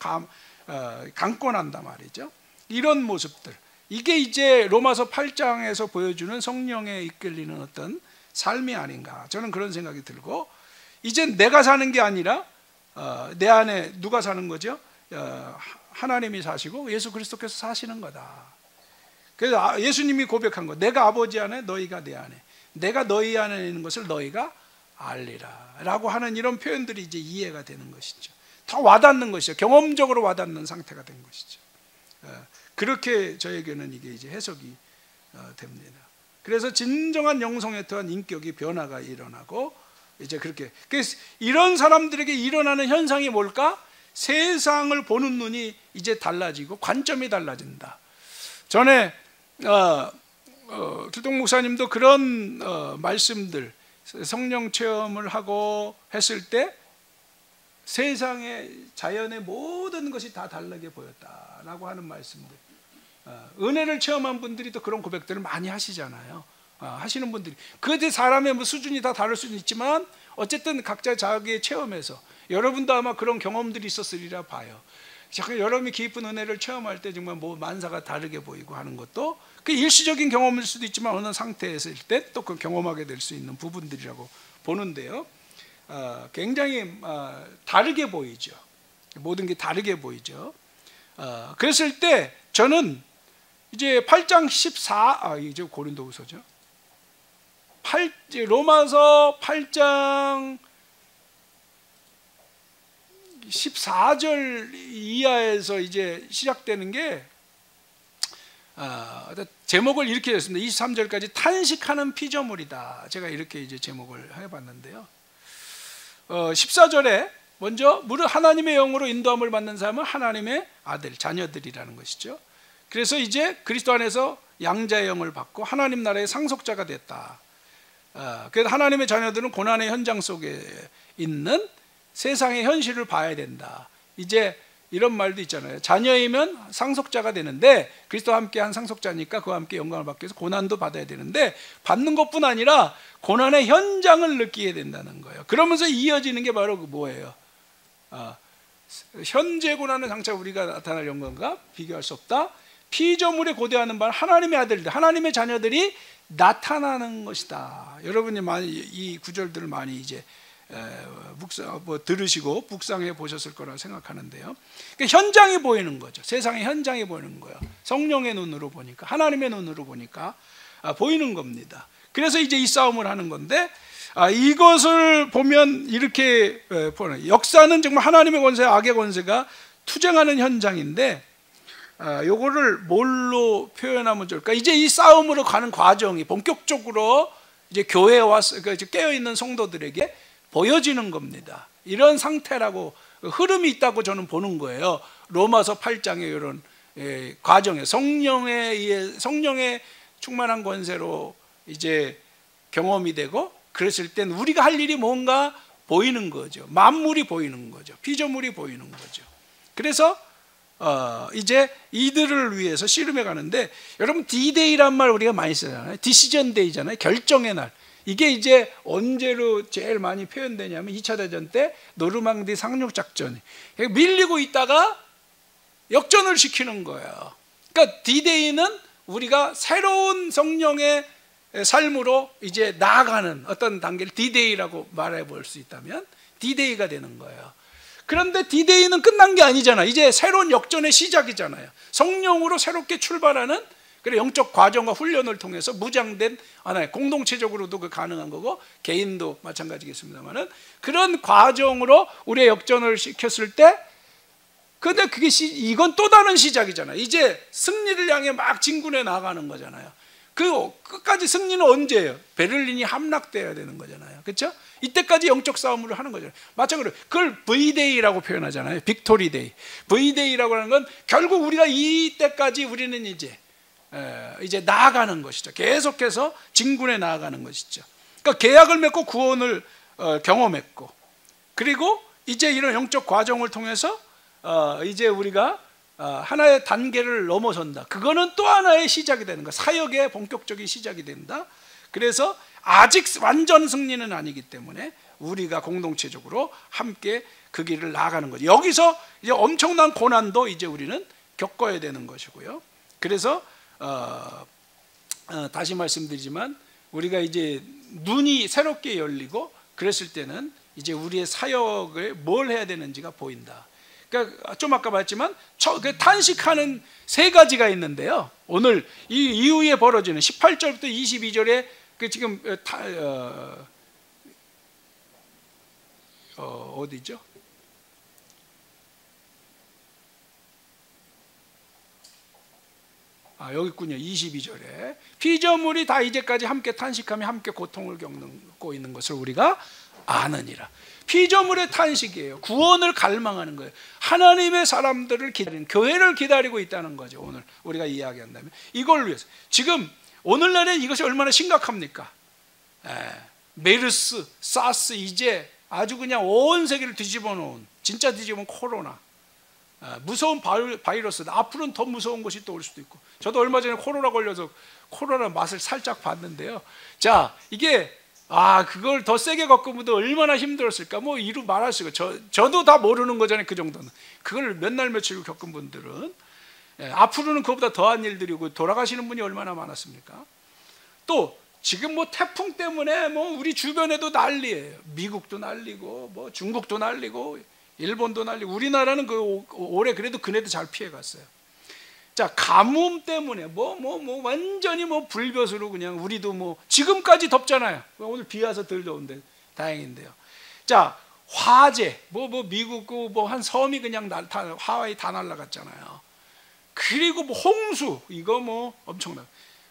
강권한다 말이죠. 이런 모습들, 이게 이제 로마서 8장에서 보여주는 성령에 이끌리는 어떤 삶이 아닌가, 저는 그런 생각이 들고, 이제 내가 사는 게 아니라 내 안에 누가 사는 거죠? 하나님이 사시고 예수 그리스도께서 사시는 거다. 그래서 예수님이 고백한 거, 내가 아버지 안에 너희가 내 안에, 내가 너희 안에 있는 것을 너희가 알리라 라고 하는 이런 표현들이 이제 이해가 되는 것이죠. 더 와닿는 것이죠. 경험적으로 와닿는 상태가 된 것이죠. 그렇게 저에게는 이게 이제 해석이 됩니다. 그래서 진정한 영성에 대한 인격이 변화가 일어나고, 이제 그렇게, 그래서 이런 사람들에게 일어나는 현상이 뭘까? 세상을 보는 눈이 이제 달라지고 관점이 달라진다. 전에 길동 목사님도 그런 말씀들, 성령 체험을 하고 했을 때 세상의 자연의 모든 것이 다 다르게 보였다라고 하는 말씀들, 은혜를 체험한 분들이 또 그런 고백들을 많이 하시잖아요. 하시는 분들이, 그때 사람의 뭐 수준이 다 다를 수는 있지만 어쨌든 각자 자기의 체험에서, 여러분도 아마 그런 경험들이 있었으리라 봐요. 여러분이 깊은 은혜를 체험할 때 정말 뭐 만사가 다르게 보이고 하는 것도 그 일시적인 경험일 수도 있지만 어느 상태에서 때 또 그 경험하게 될 수 있는 부분들이라고 보는데요. 굉장히 다르게 보이죠. 모든 게 다르게 보이죠. 그랬을 때 저는 이제 8장 14, 이제 고린도후서죠. 로마서 8장 14절 이하에서 이제 시작되는 게, 제목을 이렇게 했습니다. 23절까지 탄식하는 피조물이다. 제가 이렇게 이제 제목을 해봤는데요. 14절에 먼저 무릇 하나님의 영으로 인도함을 받는 사람은 하나님의 아들, 자녀들이라는 것이죠. 그래서 이제 그리스도 안에서 양자의 영을 받고 하나님 나라의 상속자가 됐다. 그래서 하나님의 자녀들은 고난의 현장 속에 있는 세상의 현실을 봐야 된다. 이제 이런 말도 있잖아요. 자녀이면 상속자가 되는데, 그리스도와 함께 한 상속자니까 그와 함께 영광을 받기 위해서 고난도 받아야 되는데, 받는 것뿐 아니라 고난의 현장을 느끼게 된다는 거예요. 그러면서 이어지는 게 바로 그 뭐예요? 현재 고난의 장차 우리가 나타날 영광과 비교할 수 없다. 피조물에 고대하는 바는 하나님의 아들들, 하나님의 자녀들이 나타나는 것이다. 여러분이 많이 이 구절들을 많이 이제 들으시고 묵상해 보셨을 거라 생각하는데요. 그러니까 현장이 보이는 거죠. 세상의 현장이 보이는 거예요. 성령의 눈으로 보니까, 하나님의 눈으로 보니까 보이는 겁니다. 그래서 이제 이 싸움을 하는 건데, 이것을 보면 이렇게 보는, 역사는 정말 하나님의 권세와 악의 권세가 투쟁하는 현장인데, 요거를 뭘로 표현하면 좋을까? 이제 이 싸움으로 가는 과정이 본격적으로 이제 교회와 깨어있는 성도들에게 보여지는 겁니다. 이런 상태라고, 흐름이 있다고 저는 보는 거예요. 로마서 8장의 이런 과정에 성령의 충만한 권세로 이제 경험이 되고, 그랬을 땐 우리가 할 일이 뭔가 보이는 거죠. 만물이 보이는 거죠. 피조물이 보이는 거죠. 그래서 이제 이들을 위해서 씨름해 가는데, 여러분 D-Day란 말 우리가 많이 쓰잖아요. 디시전 데이잖아요. 결정의 날. 이게 이제 언제로 제일 많이 표현되냐면 2차 대전 때 노르망디 상륙작전, 밀리고 있다가 역전을 시키는 거예요. 그러니까 D-Day는 우리가 새로운 성령의 삶으로 이제 나아가는 어떤 단계를 D-Day라고 말해 볼 수 있다면 D-Day가 되는 거예요. 그런데 D-Day는 끝난 게 아니잖아요. 이제 새로운 역전의 시작이잖아요. 성령으로 새롭게 출발하는, 그래 영적 과정과 훈련을 통해서 무장된 하나의 공동체적으로도 그 가능한 거고, 개인도 마찬가지겠습니다만은, 그런 과정으로 우리의 역전을 시켰을 때 그런데 그게 이건 또 다른 시작이잖아요. 이제 승리를 향해 막 진군해 나가는 거잖아요. 그 끝까지 승리는 언제예요? 베를린이 함락돼야 되는 거잖아요. 그렇죠? 이때까지 영적 싸움을 하는 거잖아요. 마찬가지로 그걸 V-Day라고 표현하잖아요. 빅토리 데이. V-Day라고 하는 건 결국 우리가 이때까지 우리는 이제 나아가는 것이죠. 계속해서 진군해 나아가는 것이죠. 그러니까 계약을 맺고 구원을 경험했고, 그리고 이제 이런 영적 과정을 통해서 이제 우리가 하나의 단계를 넘어선다. 그거는 또 하나의 시작이 되는 거야. 사역의 본격적인 시작이 된다. 그래서 아직 완전 승리는 아니기 때문에 우리가 공동체적으로 함께 그 길을 나아가는 거죠. 여기서 이제 엄청난 고난도 이제 우리는 겪어야 되는 것이고요. 그래서 다시 말씀드리지만 우리가 이제 눈이 새롭게 열리고 그랬을 때는 이제 우리의 사역을 뭘 해야 되는지가 보인다. 그러니까 좀 아까 봤지만 탄식하는 세 가지가 있는데요. 오늘 이 이후에 벌어지는 18절부터 22절에 그 지금 어디죠? 여기 있군요. 22절에 피조물이 다 이제까지 함께 탄식하며 함께 고통을 겪고 있는 것을 우리가 아느니라. 피조물의 탄식이에요. 구원을 갈망하는 거예요. 하나님의 사람들을 기다리는, 교회를 기다리고 있다는 거죠. 오늘 우리가 이야기한다면 이걸 위해서. 지금 오늘날에 이것이 얼마나 심각합니까? 메르스, 사스, 이제 아주 그냥 온 세계를 뒤집어 놓은, 진짜 뒤집어 놓은 코로나, 무서운 바이러스. 앞으로는 더 무서운 것이 또 올 수도 있고. 저도 얼마 전에 코로나 걸려서 코로나 맛을 살짝 봤는데요. 자, 이게 그걸 더 세게 겪으면 얼마나 힘들었을까? 뭐 이루 말할 수가. 저도 다 모르는 거잖아요. 그 정도는. 그걸 몇 날 며칠 겪은 분들은 앞으로는 그보다 더한 일들이고 돌아가시는 분이 얼마나 많았습니까? 또 지금 뭐 태풍 때문에 뭐 우리 주변에도 난리예요. 미국도 난리고 뭐 중국도 난리고 일본도 난리고. 우리나라는 올해 그래도 그네도 잘 피해 갔어요. 자, 가뭄 때문에 완전히 불볕으로 그냥 우리도 지금까지 덥잖아요. 오늘 비 와서 덜 더운데 다행인데요. 자, 화재 미국 한 섬이 그냥 하와이 다 날아갔잖아요. 그리고 홍수, 이거 엄청나.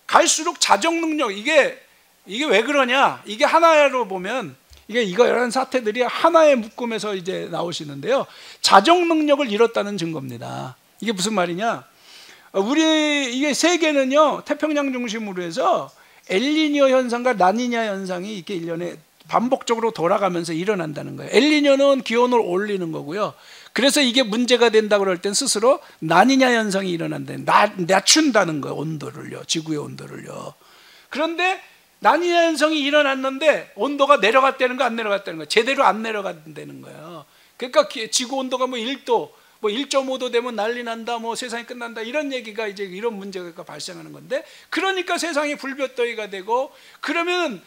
갈수록 자정 능력, 이게 왜 그러냐? 이게 하나로 보면 이런 사태들이 하나의 묶음에서 이제 나오시는데요. 자정 능력을 잃었다는 증거입니다. 이게 무슨 말이냐? 이게 세계는요, 태평양 중심으로 해서 엘니뇨 현상과 라니냐 현상이 이렇게 1년에 반복적으로 돌아가면서 일어난다는 거예요. 엘니뇨는 기온을 올리는 거고요. 그래서 이게 문제가 된다 그럴 땐 스스로 라니냐 현상이 일어난다. 낮춘다는 거예요. 온도를요. 지구의 온도를요. 그런데 라니냐 현상이 일어났는데 온도가 내려갔다는 거 안 내려갔다는 거예요. 제대로 안 내려간다는 거예요. 그러니까 지구 온도가 1도 1.5도 되면 난리 난다, 세상이 끝난다, 이런 얘기가 이제 이런 문제가 발생하는 건데, 그러니까 세상이 불볕더위가 되고, 그러면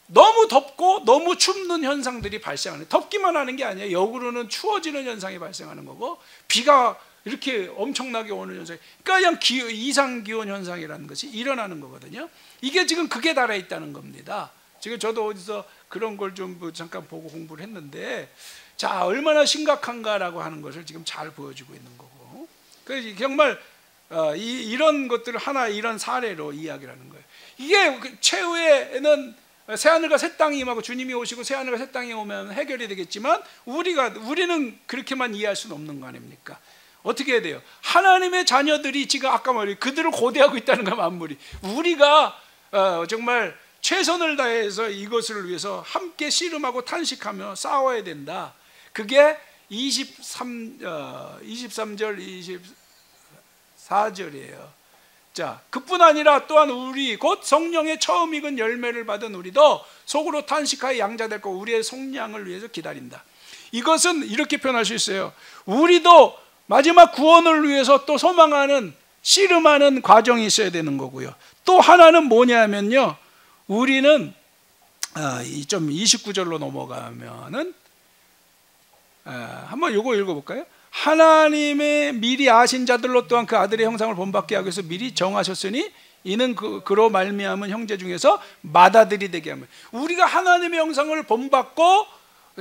너무 덥고 너무 춥는 현상들이 발생하는, 덥기만 하는 게 아니에요. 역으로는 추워지는 현상이 발생하는 거고, 비가 이렇게 엄청나게 오는 현상, 그러니까 그냥 이상기온 현상이라는 것이 일어나는 거거든요. 이게 지금 극에 달해 있다는 겁니다. 지금 저도 어디서 그런 걸 좀 잠깐 보고 공부를 했는데, 자, 얼마나 심각한가라고 하는 것을 지금 잘 보여주고 있는 거고, 그래서 정말 이런 것들을 하나 이런 사례로 이야기를 하는 거예요. 이게 최후에는 새하늘과 새 땅이 임하고 주님이 오시고 새하늘과 새 땅이 오면 해결이 되겠지만, 우리는 그렇게만 이해할 수는 없는 거 아닙니까? 어떻게 해야 돼요? 하나님의 자녀들이 지금 아까 말했 그들을 고대하고 있다는 거 만물이. 우리가 정말 최선을 다해서 이것을 위해서 함께 씨름하고 탄식하며 싸워야 된다. 그게 23절 24절이에요. 자, 그뿐 아니라 또한 우리 곧 성령의 처음 익은 열매를 받은 우리도 속으로 탄식하여 양자될 거 우리의 속량을 위해서 기다린다. 이것은 이렇게 표현할 수 있어요. 우리도 마지막 구원을 위해서 또 소망하는, 씨름하는 과정이 있어야 되는 거고요. 또 하나는 뭐냐면요, 우리는 좀 29절로 넘어가면은 한번 요거 읽어볼까요? 하나님의 미리 아신 자들로 또한 그 아들의 형상을 본받게 하기 위해서 미리 정하셨으니 이는 그로 말미암은 형제 중에서 맏아들이 되게 하면. 우리가 하나님의 형상을 본받고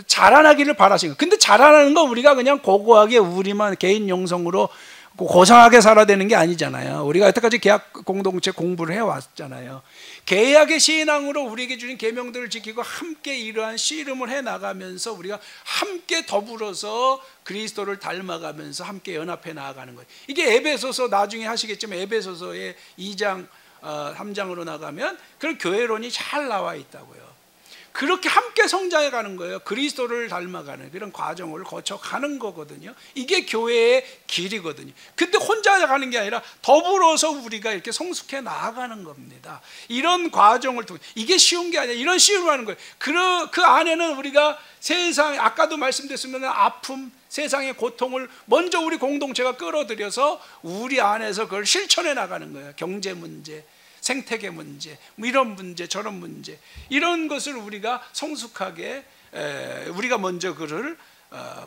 자라나기를 바라신 거예요. 근데 자라나는 거 우리가 그냥 고고하게 우리만 개인 영성으로 고상하게 살아야 되는 게 아니잖아요. 우리가 여태까지 계약 공동체 공부를 해왔잖아요. 계약의 신앙으로 우리에게 주신 계명들을 지키고 함께 이러한 씨름을 해나가면서 우리가 함께 더불어서 그리스도를 닮아가면서 함께 연합해 나아가는 거예요. 이게 에베소서 나중에 하시겠지만 에베소서의 2장 3장으로 나가면 그런 교회론이 잘 나와 있다고요. 그렇게 함께 성장해 가는 거예요. 그리스도를 닮아가는 그런 과정을 거쳐가는 거거든요. 이게 교회의 길이거든요. 근데 혼자 가는 게 아니라 더불어서 우리가 이렇게 성숙해 나아가는 겁니다. 이런 과정을 통해 이게 쉬운 게 아니라 이런 시험을 하는 거예요. 그 안에는 우리가 세상 아까도 말씀드렸습니다. 아픔, 세상의 고통을 먼저 우리 공동체가 끌어들여서 우리 안에서 그걸 실천해 나가는 거예요. 경제 문제, 생태계 문제, 뭐 이런 문제 저런 문제 이런 것을 우리가 성숙하게 우리가 먼저 그를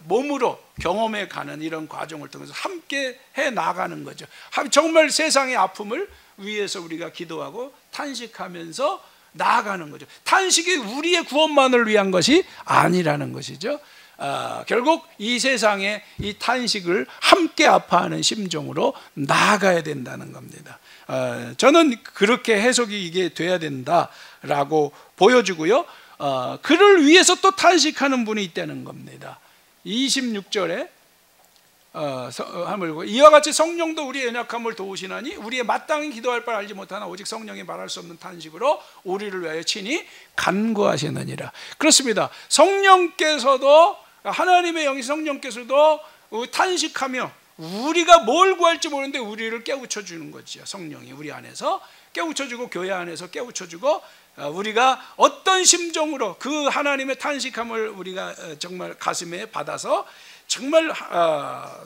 몸으로 경험해 가는 이런 과정을 통해서 함께 해 나가는 거죠. 정말 세상의 아픔을 위해서 우리가 기도하고 탄식하면서 나아가는 거죠. 탄식이 우리의 구원만을 위한 것이 아니라는 것이죠. 결국 이 세상의 이 탄식을 함께 아파하는 심정으로 나아가야 된다는 겁니다. 저는 그렇게 해석이 이게 돼야 된다라고 보여주고요. 그를 위해서 또 탄식하는 분이 있다는 겁니다. 26절에 이와 같이 성령도 우리의 연약함을 도우시나니 우리의 마땅히 기도할 바를 알지 못하나 오직 성령이 말할 수 없는 탄식으로 우리를 위하여 친히 간구하시느니라. 그렇습니다. 성령께서도 하나님의 영이 성령께서도 탄식하며 우리가 뭘 구할지 모르는데 우리를 깨우쳐 주는 거죠. 성령이 우리 안에서 깨우쳐 주고 교회 안에서 깨우쳐 주고 우리가 어떤 심정으로 그 하나님의 탄식함을 우리가 정말 가슴에 받아서 정말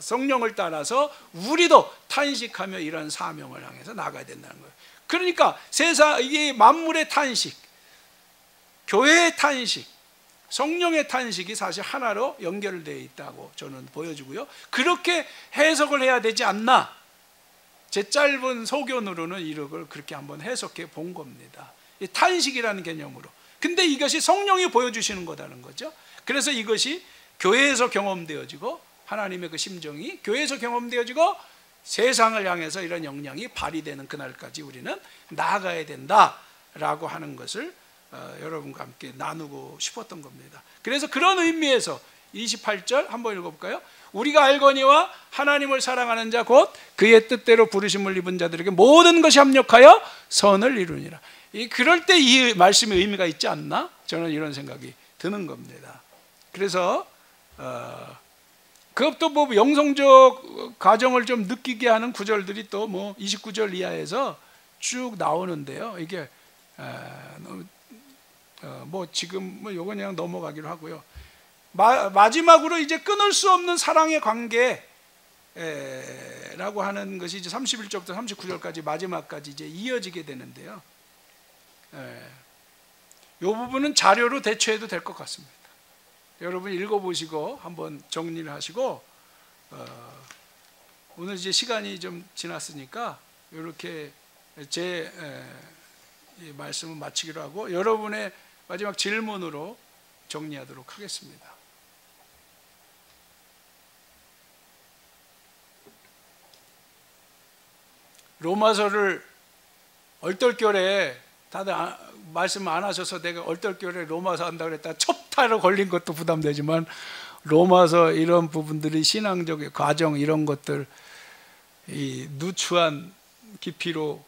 성령을 따라서 우리도 탄식하며 이런 사명을 향해서 나가야 된다는 거예요. 그러니까 세상 이게 만물의 탄식, 교회의 탄식, 성령의 탄식이 사실 하나로 연결되어 있다고 저는 보여주고요. 그렇게 해석을 해야 되지 않나? 제 짧은 소견으로는 이걸 그렇게 한번 해석해 본 겁니다. 이 탄식이라는 개념으로. 근데 이것이 성령이 보여주시는 거다는 거죠. 그래서 이것이 교회에서 경험되어지고 하나님의 그 심정이 교회에서 경험되어지고 세상을 향해서 이런 영향이 발휘되는 그날까지 우리는 나아가야 된다라고 하는 것을 여러분과 함께 나누고 싶었던 겁니다. 그래서 그런 의미에서 28절 한번 읽어볼까요? 우리가 알거니와 하나님을 사랑하는 자 곧 그의 뜻대로 부르심을 입은 자들에게 모든 것이 합력하여 선을 이루니라. 그럴 때 이 말씀의 의미가 있지 않나? 저는 이런 생각이 드는 겁니다. 그래서 그것도 뭐 영성적 과정을 좀 느끼게 하는 구절들이 또 뭐 29절 이하에서 쭉 나오는데요. 이게 뭐 지금 뭐 요건 그냥 넘어가기로 하고요. 마지막으로 이제 끊을 수 없는 사랑의 관계라고 하는 것이 이제 31절부터 39절까지 마지막까지 이제 이어지게 되는데요. 이 부분은 자료로 대처해도 될 것 같습니다. 여러분 읽어보시고 한번 정리를 하시고 오늘 이제 시간이 좀 지났으니까 이렇게 제 말씀을 마치기로 하고 여러분의 마지막 질문으로 정리하도록 하겠습니다. 로마서를 얼떨결에 다들 말씀 안 하셔서 내가 얼떨결에 로마서 한다고 그랬다가 첩타로 걸린 것도 부담되지만 로마서 이런 부분들이 신앙적인 과정 이런 것들 이 누추한 깊이로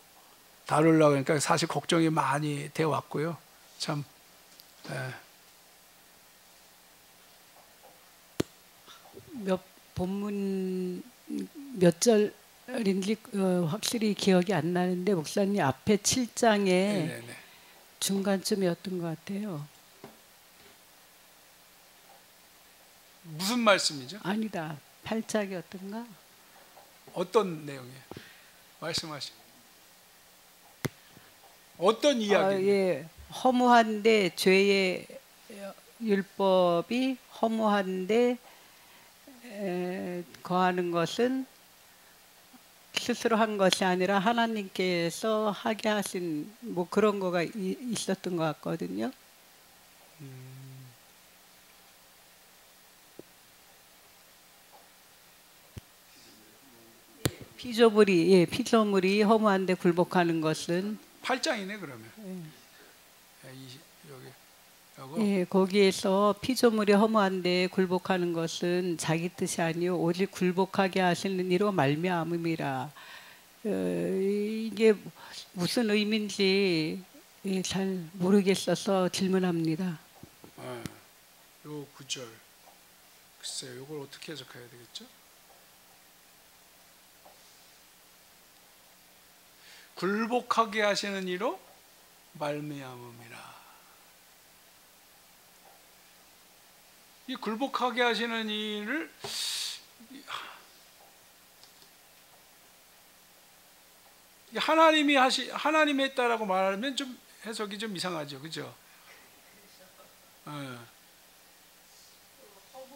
다루려고 하니까 사실 걱정이 많이 되어 왔고요. 참 본문 몇 절인지 확실히 기억이 안 나는데 목사님 앞에 7장에 네네네. 중간쯤이었던 것 같아요. 무슨 말씀이죠? 아니다. 8장이었던가? 어떤 내용이에요? 말씀하시죠. 어떤 이야기? 예. 허무한데 죄의 율법이 허무한데 거하는 것은 스스로 한 것이 아니라 하나님께서 하게 하신 뭐 그런 거가 있었던 것 같거든요. 피조물이 허무한데 굴복하는 것은 8장이네 그러면. 여기 요거. 예, 거기에서 피조물이 허무한데 굴복하는 것은 자기 뜻이 아니요 오직 굴복하게 하시는 이로 말미암음이라. 이게 무슨 의미인지 잘 모르겠어서 질문합니다. 요 구절 글쎄요, 이걸 어떻게 해석해야 되겠죠? 굴복하게 하시는 이로 말미암음이라. 이 굴복하게 하시는 일을 하나님이 했다라고 말하면 좀 해석이 좀 이상하죠, 그죠?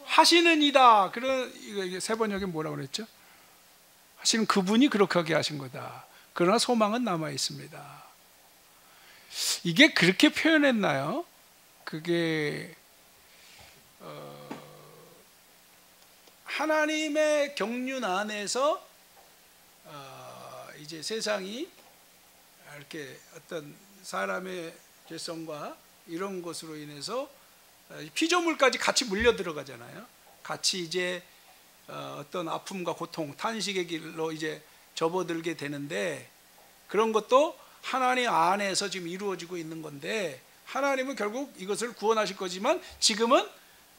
하시는 이다. 그런 이게 세 번역에 뭐라고 그랬죠? 하시는 그분이 그렇게 하게 하신 거다. 그러나 소망은 남아 있습니다. 이게 그렇게 표현했나요? 그게 하나님의 경륜 안에서 이제 세상이 이렇게 어떤 사람의 죄성과 이런 것으로 인해서 피조물까지 같이 물려 들어가잖아요. 같이 이제 어떤 아픔과 고통, 탄식의 길로 이제 접어들게 되는데, 그런 것도 하나님 안에서 지금 이루어지고 있는 건데, 하나님은 결국 이것을 구원하실 거지만 지금은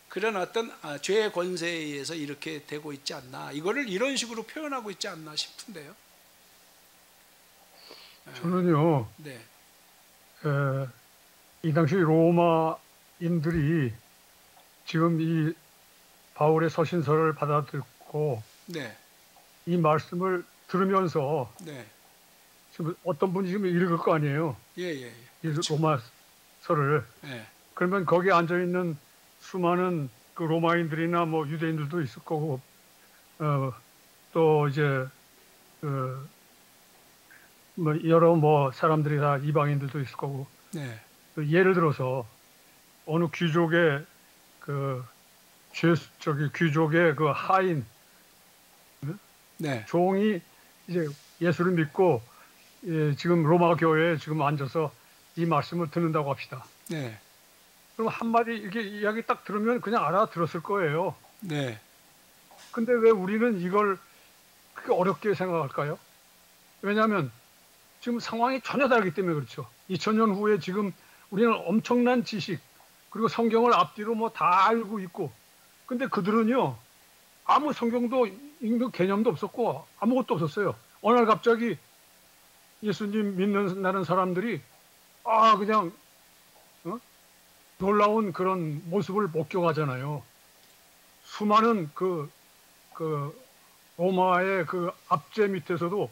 그런 어떤 죄의 권세에 의해서 이렇게 되고 있지 않나, 이거를 이런 식으로 표현하고 있지 않나 싶은데요. 저는요, 네. 이 당시 로마인들이 지금 이 바울의 서신서를 받아듣고 네. 이 말씀을 들으면서 네. 지금 어떤 분이 지금 읽을 거 아니에요. 이 그렇죠. 로마서를. 네. 그러면 거기 앉아 있는 수많은 그 로마인들이나 뭐 유대인들도 있을 거고, 또 이제 뭐 여러 뭐 사람들이 다 이방인들도 있을 거고. 네. 예를 들어서 어느 귀족의 귀족의 그 하인, 네. 종이 이제 예수를 믿고 지금 로마 교회에 지금 앉아서 이 말씀을 듣는다고 합시다. 네. 그럼 한마디 이렇게 이야기 딱 들으면 그냥 알아들었을 거예요. 네. 근데 왜 우리는 이걸 그렇게 어렵게 생각할까요? 왜냐하면 지금 상황이 전혀 다르기 때문에 그렇죠. 2000년 후에 지금 우리는 엄청난 지식, 그리고 성경을 앞뒤로 뭐 다 알고 있고, 근데 그들은요, 아무 성경도 읽는 개념도 없었고 아무것도 없었어요. 어느 날 갑자기 예수님 믿는 사람들이 그냥 놀라운 그런 모습을 목격하잖아요. 수많은 그 로마의 그 압제 밑에서도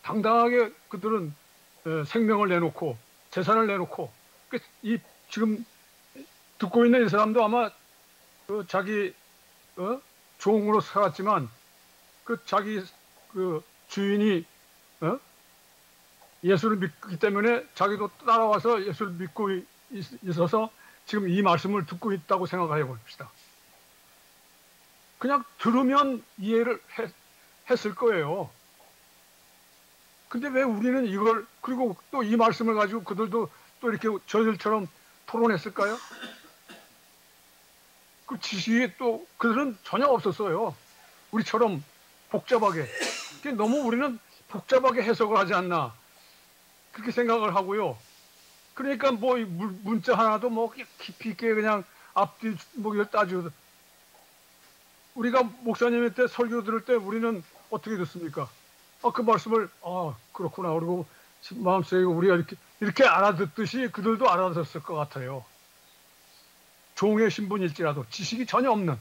당당하게 그들은 생명을 내놓고 재산을 내놓고, 이 지금 듣고 있는 이 사람도 아마 그 자기 종으로 살았지만 그 자기 그 주인이 예수를 믿기 때문에 자기도 따라와서 예수를 믿고 있어서 지금 이 말씀을 듣고 있다고 생각해 봅시다. 그냥 들으면 이해를 했을 거예요. 근데 왜 우리는 이걸, 그리고 또 이 말씀을 가지고 그들도 또 이렇게 저희들처럼 토론했을까요? 그 지식이 또 그들은 전혀 없었어요. 우리처럼 복잡하게. 너무 우리는 복잡하게 해석을 하지 않나, 그렇게 생각을 하고요. 그러니까 뭐 문자 하나도 뭐 깊이 있게 그냥 앞뒤 뭐 이걸 따지고, 우리가 목사님한테 설교 들을 때 우리는 어떻게 듣습니까? 그 말씀을 그렇구나, 그리고 마음속에 우리가 이렇게 알아듣듯이 그들도 알아듣었을 것 같아요. 종의 신분일지라도 지식이 전혀 없는,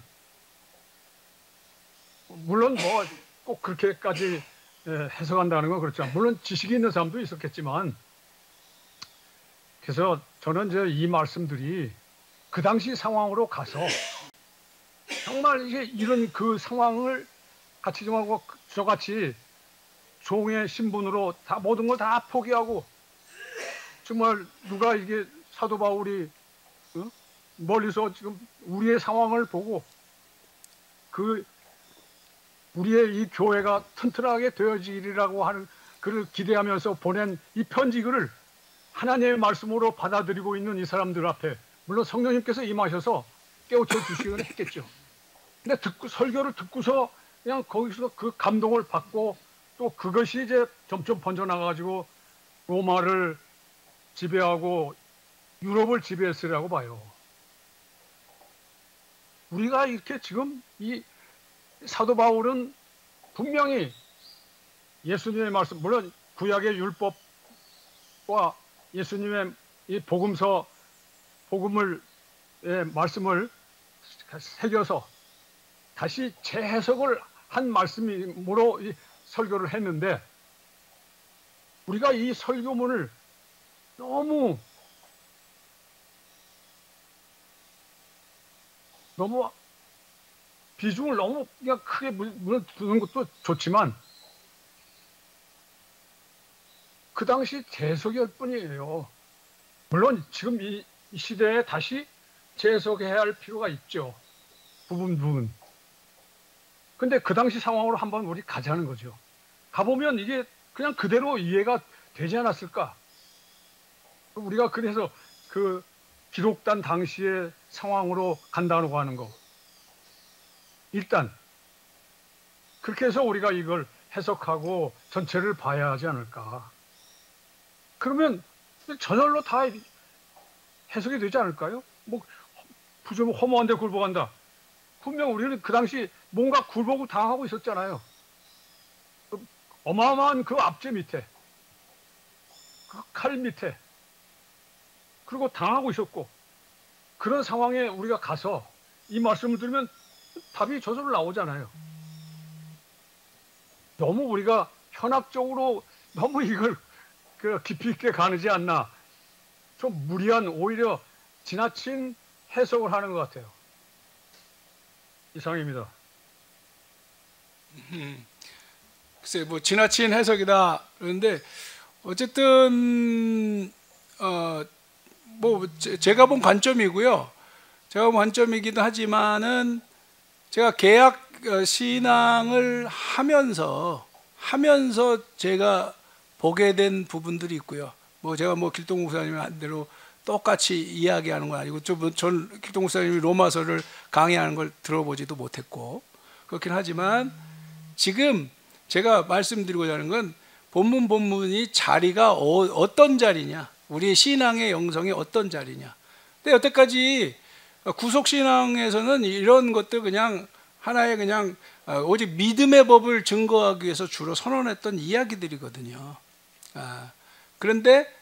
물론 뭐 꼭 그렇게까지 해석한다는 건 그렇죠. 물론 지식이 있는 사람도 있었겠지만, 그래서 저는 이제 이 말씀들이 그 당시 상황으로 가서 정말 이게 이런 그 상황을 같이 좀 하고 저같이 종의 신분으로 다 모든 걸 다 포기하고, 정말 누가 이게 사도 바울이 멀리서 지금 우리의 상황을 보고 그 우리의 이 교회가 튼튼하게 되어지리라고 하는 그를 기대하면서 보낸 이 편지글을 하나님의 말씀으로 받아들이고 있는 이 사람들 앞에 물론 성령님께서 임하셔서 깨우쳐 주시긴 했겠죠. 근데 설교를 듣고서 그냥 거기서 그 감동을 받고 또 그것이 이제 점점 번져나가가지고 로마를 지배하고 유럽을 지배했으라고 봐요. 우리가 이렇게 지금 이 사도 바울은 분명히 예수님의 말씀, 물론 구약의 율법과 예수님의 이 복음을 말씀을 새겨서 다시 재해석을 한 말씀으로 이 설교를 했는데 우리가 이 설교문을 너무 비중을 너무 그냥 크게 두는 것도 좋지만 그 당시 재해석일 뿐이에요. 물론 지금 이 시대에 다시 재해석해야 할 필요가 있죠. 부분. 근데 그 당시 상황으로 한번 우리 가자는 거죠. 가보면 이게 그냥 그대로 이해가 되지 않았을까? 우리가 그래서 그 기록단 당시의 상황으로 간다고 하는 거. 일단 그렇게 해서 우리가 이걸 해석하고 전체를 봐야 하지 않을까. 그러면 저절로 다 해석이 되지 않을까요? 뭐 부정 허무한데 굴복한다. 분명 우리는 그 당시 뭔가 굴복을 당하고 있었잖아요. 어마어마한 그 압제 밑에, 그 칼 밑에, 그리고 당하고 있었고 그런 상황에 우리가 가서 이 말씀을 들으면 답이 저절로 나오잖아요. 너무 우리가 현학적으로 너무 이걸 깊이 있게 가느지 않나. 좀 무리한 오히려 지나친 해석을 하는 것 같아요. 이상입니다. 글쎄 뭐 지나친 해석이다 그런데 어쨌든 뭐 제가 본 관점이고요. 제가 본 관점이기도 하지만은 제가 개혁 신앙을 하면서 제가 보게 된 부분들이 있고요. 뭐 제가 뭐 길동 목사님의 한 대로 똑같이 이야기하는 건 아니고 전 길동 목사님이 로마서를 강의하는 걸 들어보지도 못했고 그렇긴 하지만 지금 제가 말씀드리고자 하는 건 본문이 자리가 어떤 자리냐, 우리의 신앙의 영성이 어떤 자리냐. 근데 여태까지 구속신앙에서는 이런 것들 그냥 하나의 그냥 오직 믿음의 법을 증거하기 위해서 주로 선언했던 이야기들이거든요. 그런데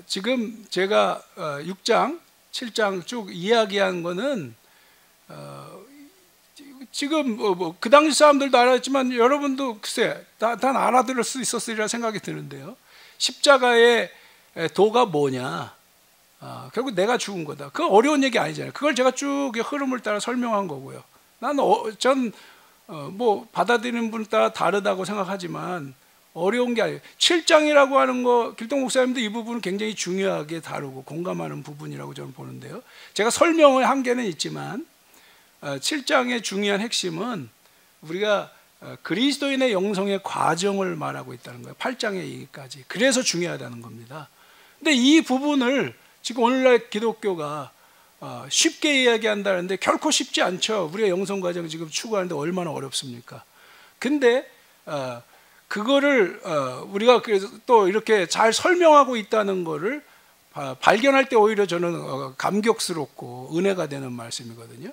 지금 제가 6장, 7장 쭉 이야기한 거는 지금 그 당시 사람들도 알았지만 여러분도 글쎄 다 알아들을 수 있었으리라 생각이 드는데요. 십자가의 도가 뭐냐? 결국 내가 죽은 거다. 그거 어려운 얘기 아니잖아요. 그걸 제가 쭉 흐름을 따라 설명한 거고요. 전 뭐 받아들이는 분 따라 다르다고 생각하지만 어려운 게 아니에요. 7장이라고 하는 거 길동 목사님도 이 부분은 굉장히 중요하게 다루고 공감하는 부분이라고 저는 보는데요. 제가 설명을 한 개는 있지만 7장의 중요한 핵심은 우리가 그리스도인의 영성의 과정을 말하고 있다는 거예요. 8장의 얘기까지. 그래서 중요하다는 겁니다. 근데 이 부분을 지금 오늘날 기독교가 쉽게 이야기한다는데 결코 쉽지 않죠. 우리가 영성 과정 지금 추구하는데 얼마나 어렵습니까? 근데 그거를 우리가 그래서 또 이렇게 잘 설명하고 있다는 거를 발견할 때 오히려 저는 감격스럽고 은혜가 되는 말씀이거든요.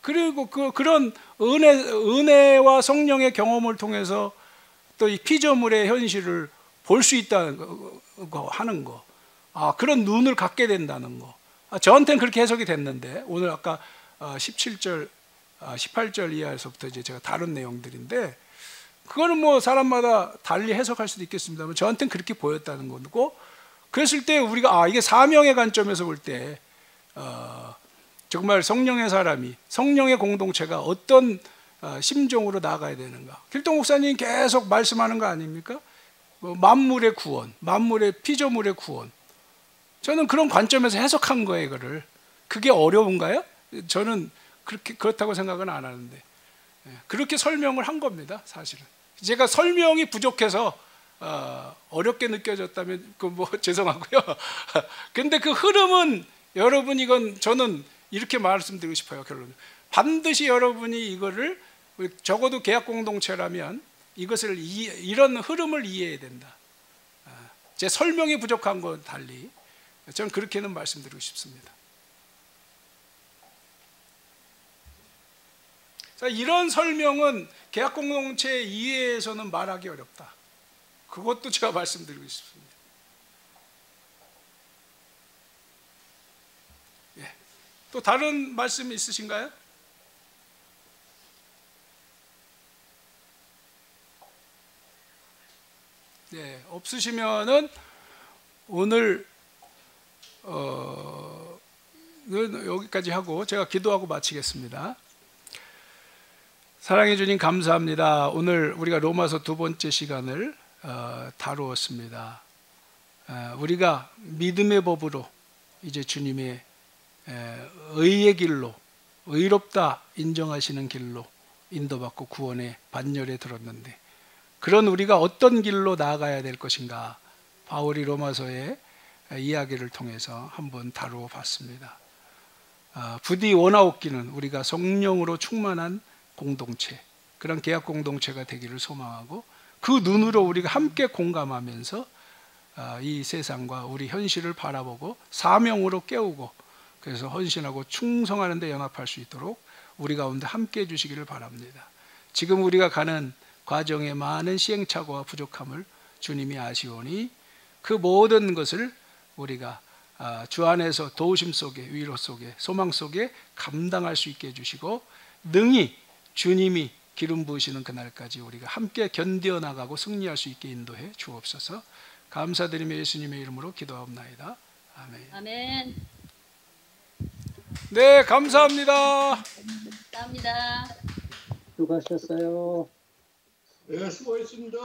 그리고 그런 은혜와 성령의 경험을 통해서 또 이 피조물의 현실을 볼 수 있다는 거 하는 거, 그런 눈을 갖게 된다는 거. 저한테는 그렇게 해석이 됐는데 오늘 아까 17절, 18절 이하에서부터 이제 제가 다룬 내용들인데 그거는 뭐 사람마다 달리 해석할 수도 있겠습니다만 저한테는 그렇게 보였다는 거고 그랬을 때 우리가 이게 사명의 관점에서 볼 때 정말 성령의 사람이 성령의 공동체가 어떤 심정으로 나아가야 되는가. 길동 목사님 계속 말씀하는 거 아닙니까? 만물의 구원, 만물의 피조물의 구원. 저는 그런 관점에서 해석한 거예요, 이거를. 그게 어려운가요? 저는 그렇다고 생각은 안 하는데. 그렇게 설명을 한 겁니다. 사실은 제가 설명이 부족해서 어렵게 느껴졌다면 그 뭐 죄송하고요. 근데 그 흐름은 여러분, 이건 저는 이렇게 말씀드리고 싶어요. 결론은 반드시 여러분이 이거를, 적어도 계약 공동체라면 이것을 이런 흐름을 이해해야 된다. 제 설명이 부족한 건 달리 저는 그렇게는 말씀드리고 싶습니다. 자, 이런 설명은 계약 공동체 이해에서는 말하기 어렵다. 그것도 제가 말씀드리고 싶습니다. 예. 또 다른 말씀 있으신가요? 네, 없으시면은 오늘 여기까지 하고 제가 기도하고 마치겠습니다. 사랑해 주님 감사합니다. 오늘 우리가 로마서 두 번째 시간을 다루었습니다. 우리가 믿음의 법으로 이제 주님의 의의 길로, 의롭다 인정하시는 길로 인도받고 구원의 반열에 들었는데, 그런 우리가 어떤 길로 나아가야 될 것인가, 바울이 로마서의 이야기를 통해서 한번 다루어 봤습니다. 부디 원하옵기는 우리가 성령으로 충만한 공동체, 그런 계약 공동체가 되기를 소망하고, 그 눈으로 우리가 함께 공감하면서 이 세상과 우리 현실을 바라보고 사명으로 깨우고, 그래서 헌신하고 충성하는 데 연합할 수 있도록 우리 가운데 함께 해주시기를 바랍니다. 지금 우리가 가는 과정에 많은 시행착오와 부족함을 주님이 아시오니 그 모든 것을 우리가 주 안에서 도우심 속에, 위로 속에, 소망 속에 감당할 수 있게 해주시고, 능히 주님이 기름 부으시는 그날까지 우리가 함께 견디어 나가고 승리할 수 있게 인도해 주옵소서. 감사드리며 예수님의 이름으로 기도하옵나이다. 아멘. 아멘. 네, 감사합니다. 감사합니다. 수고하셨어요. 네, 수고했습니다.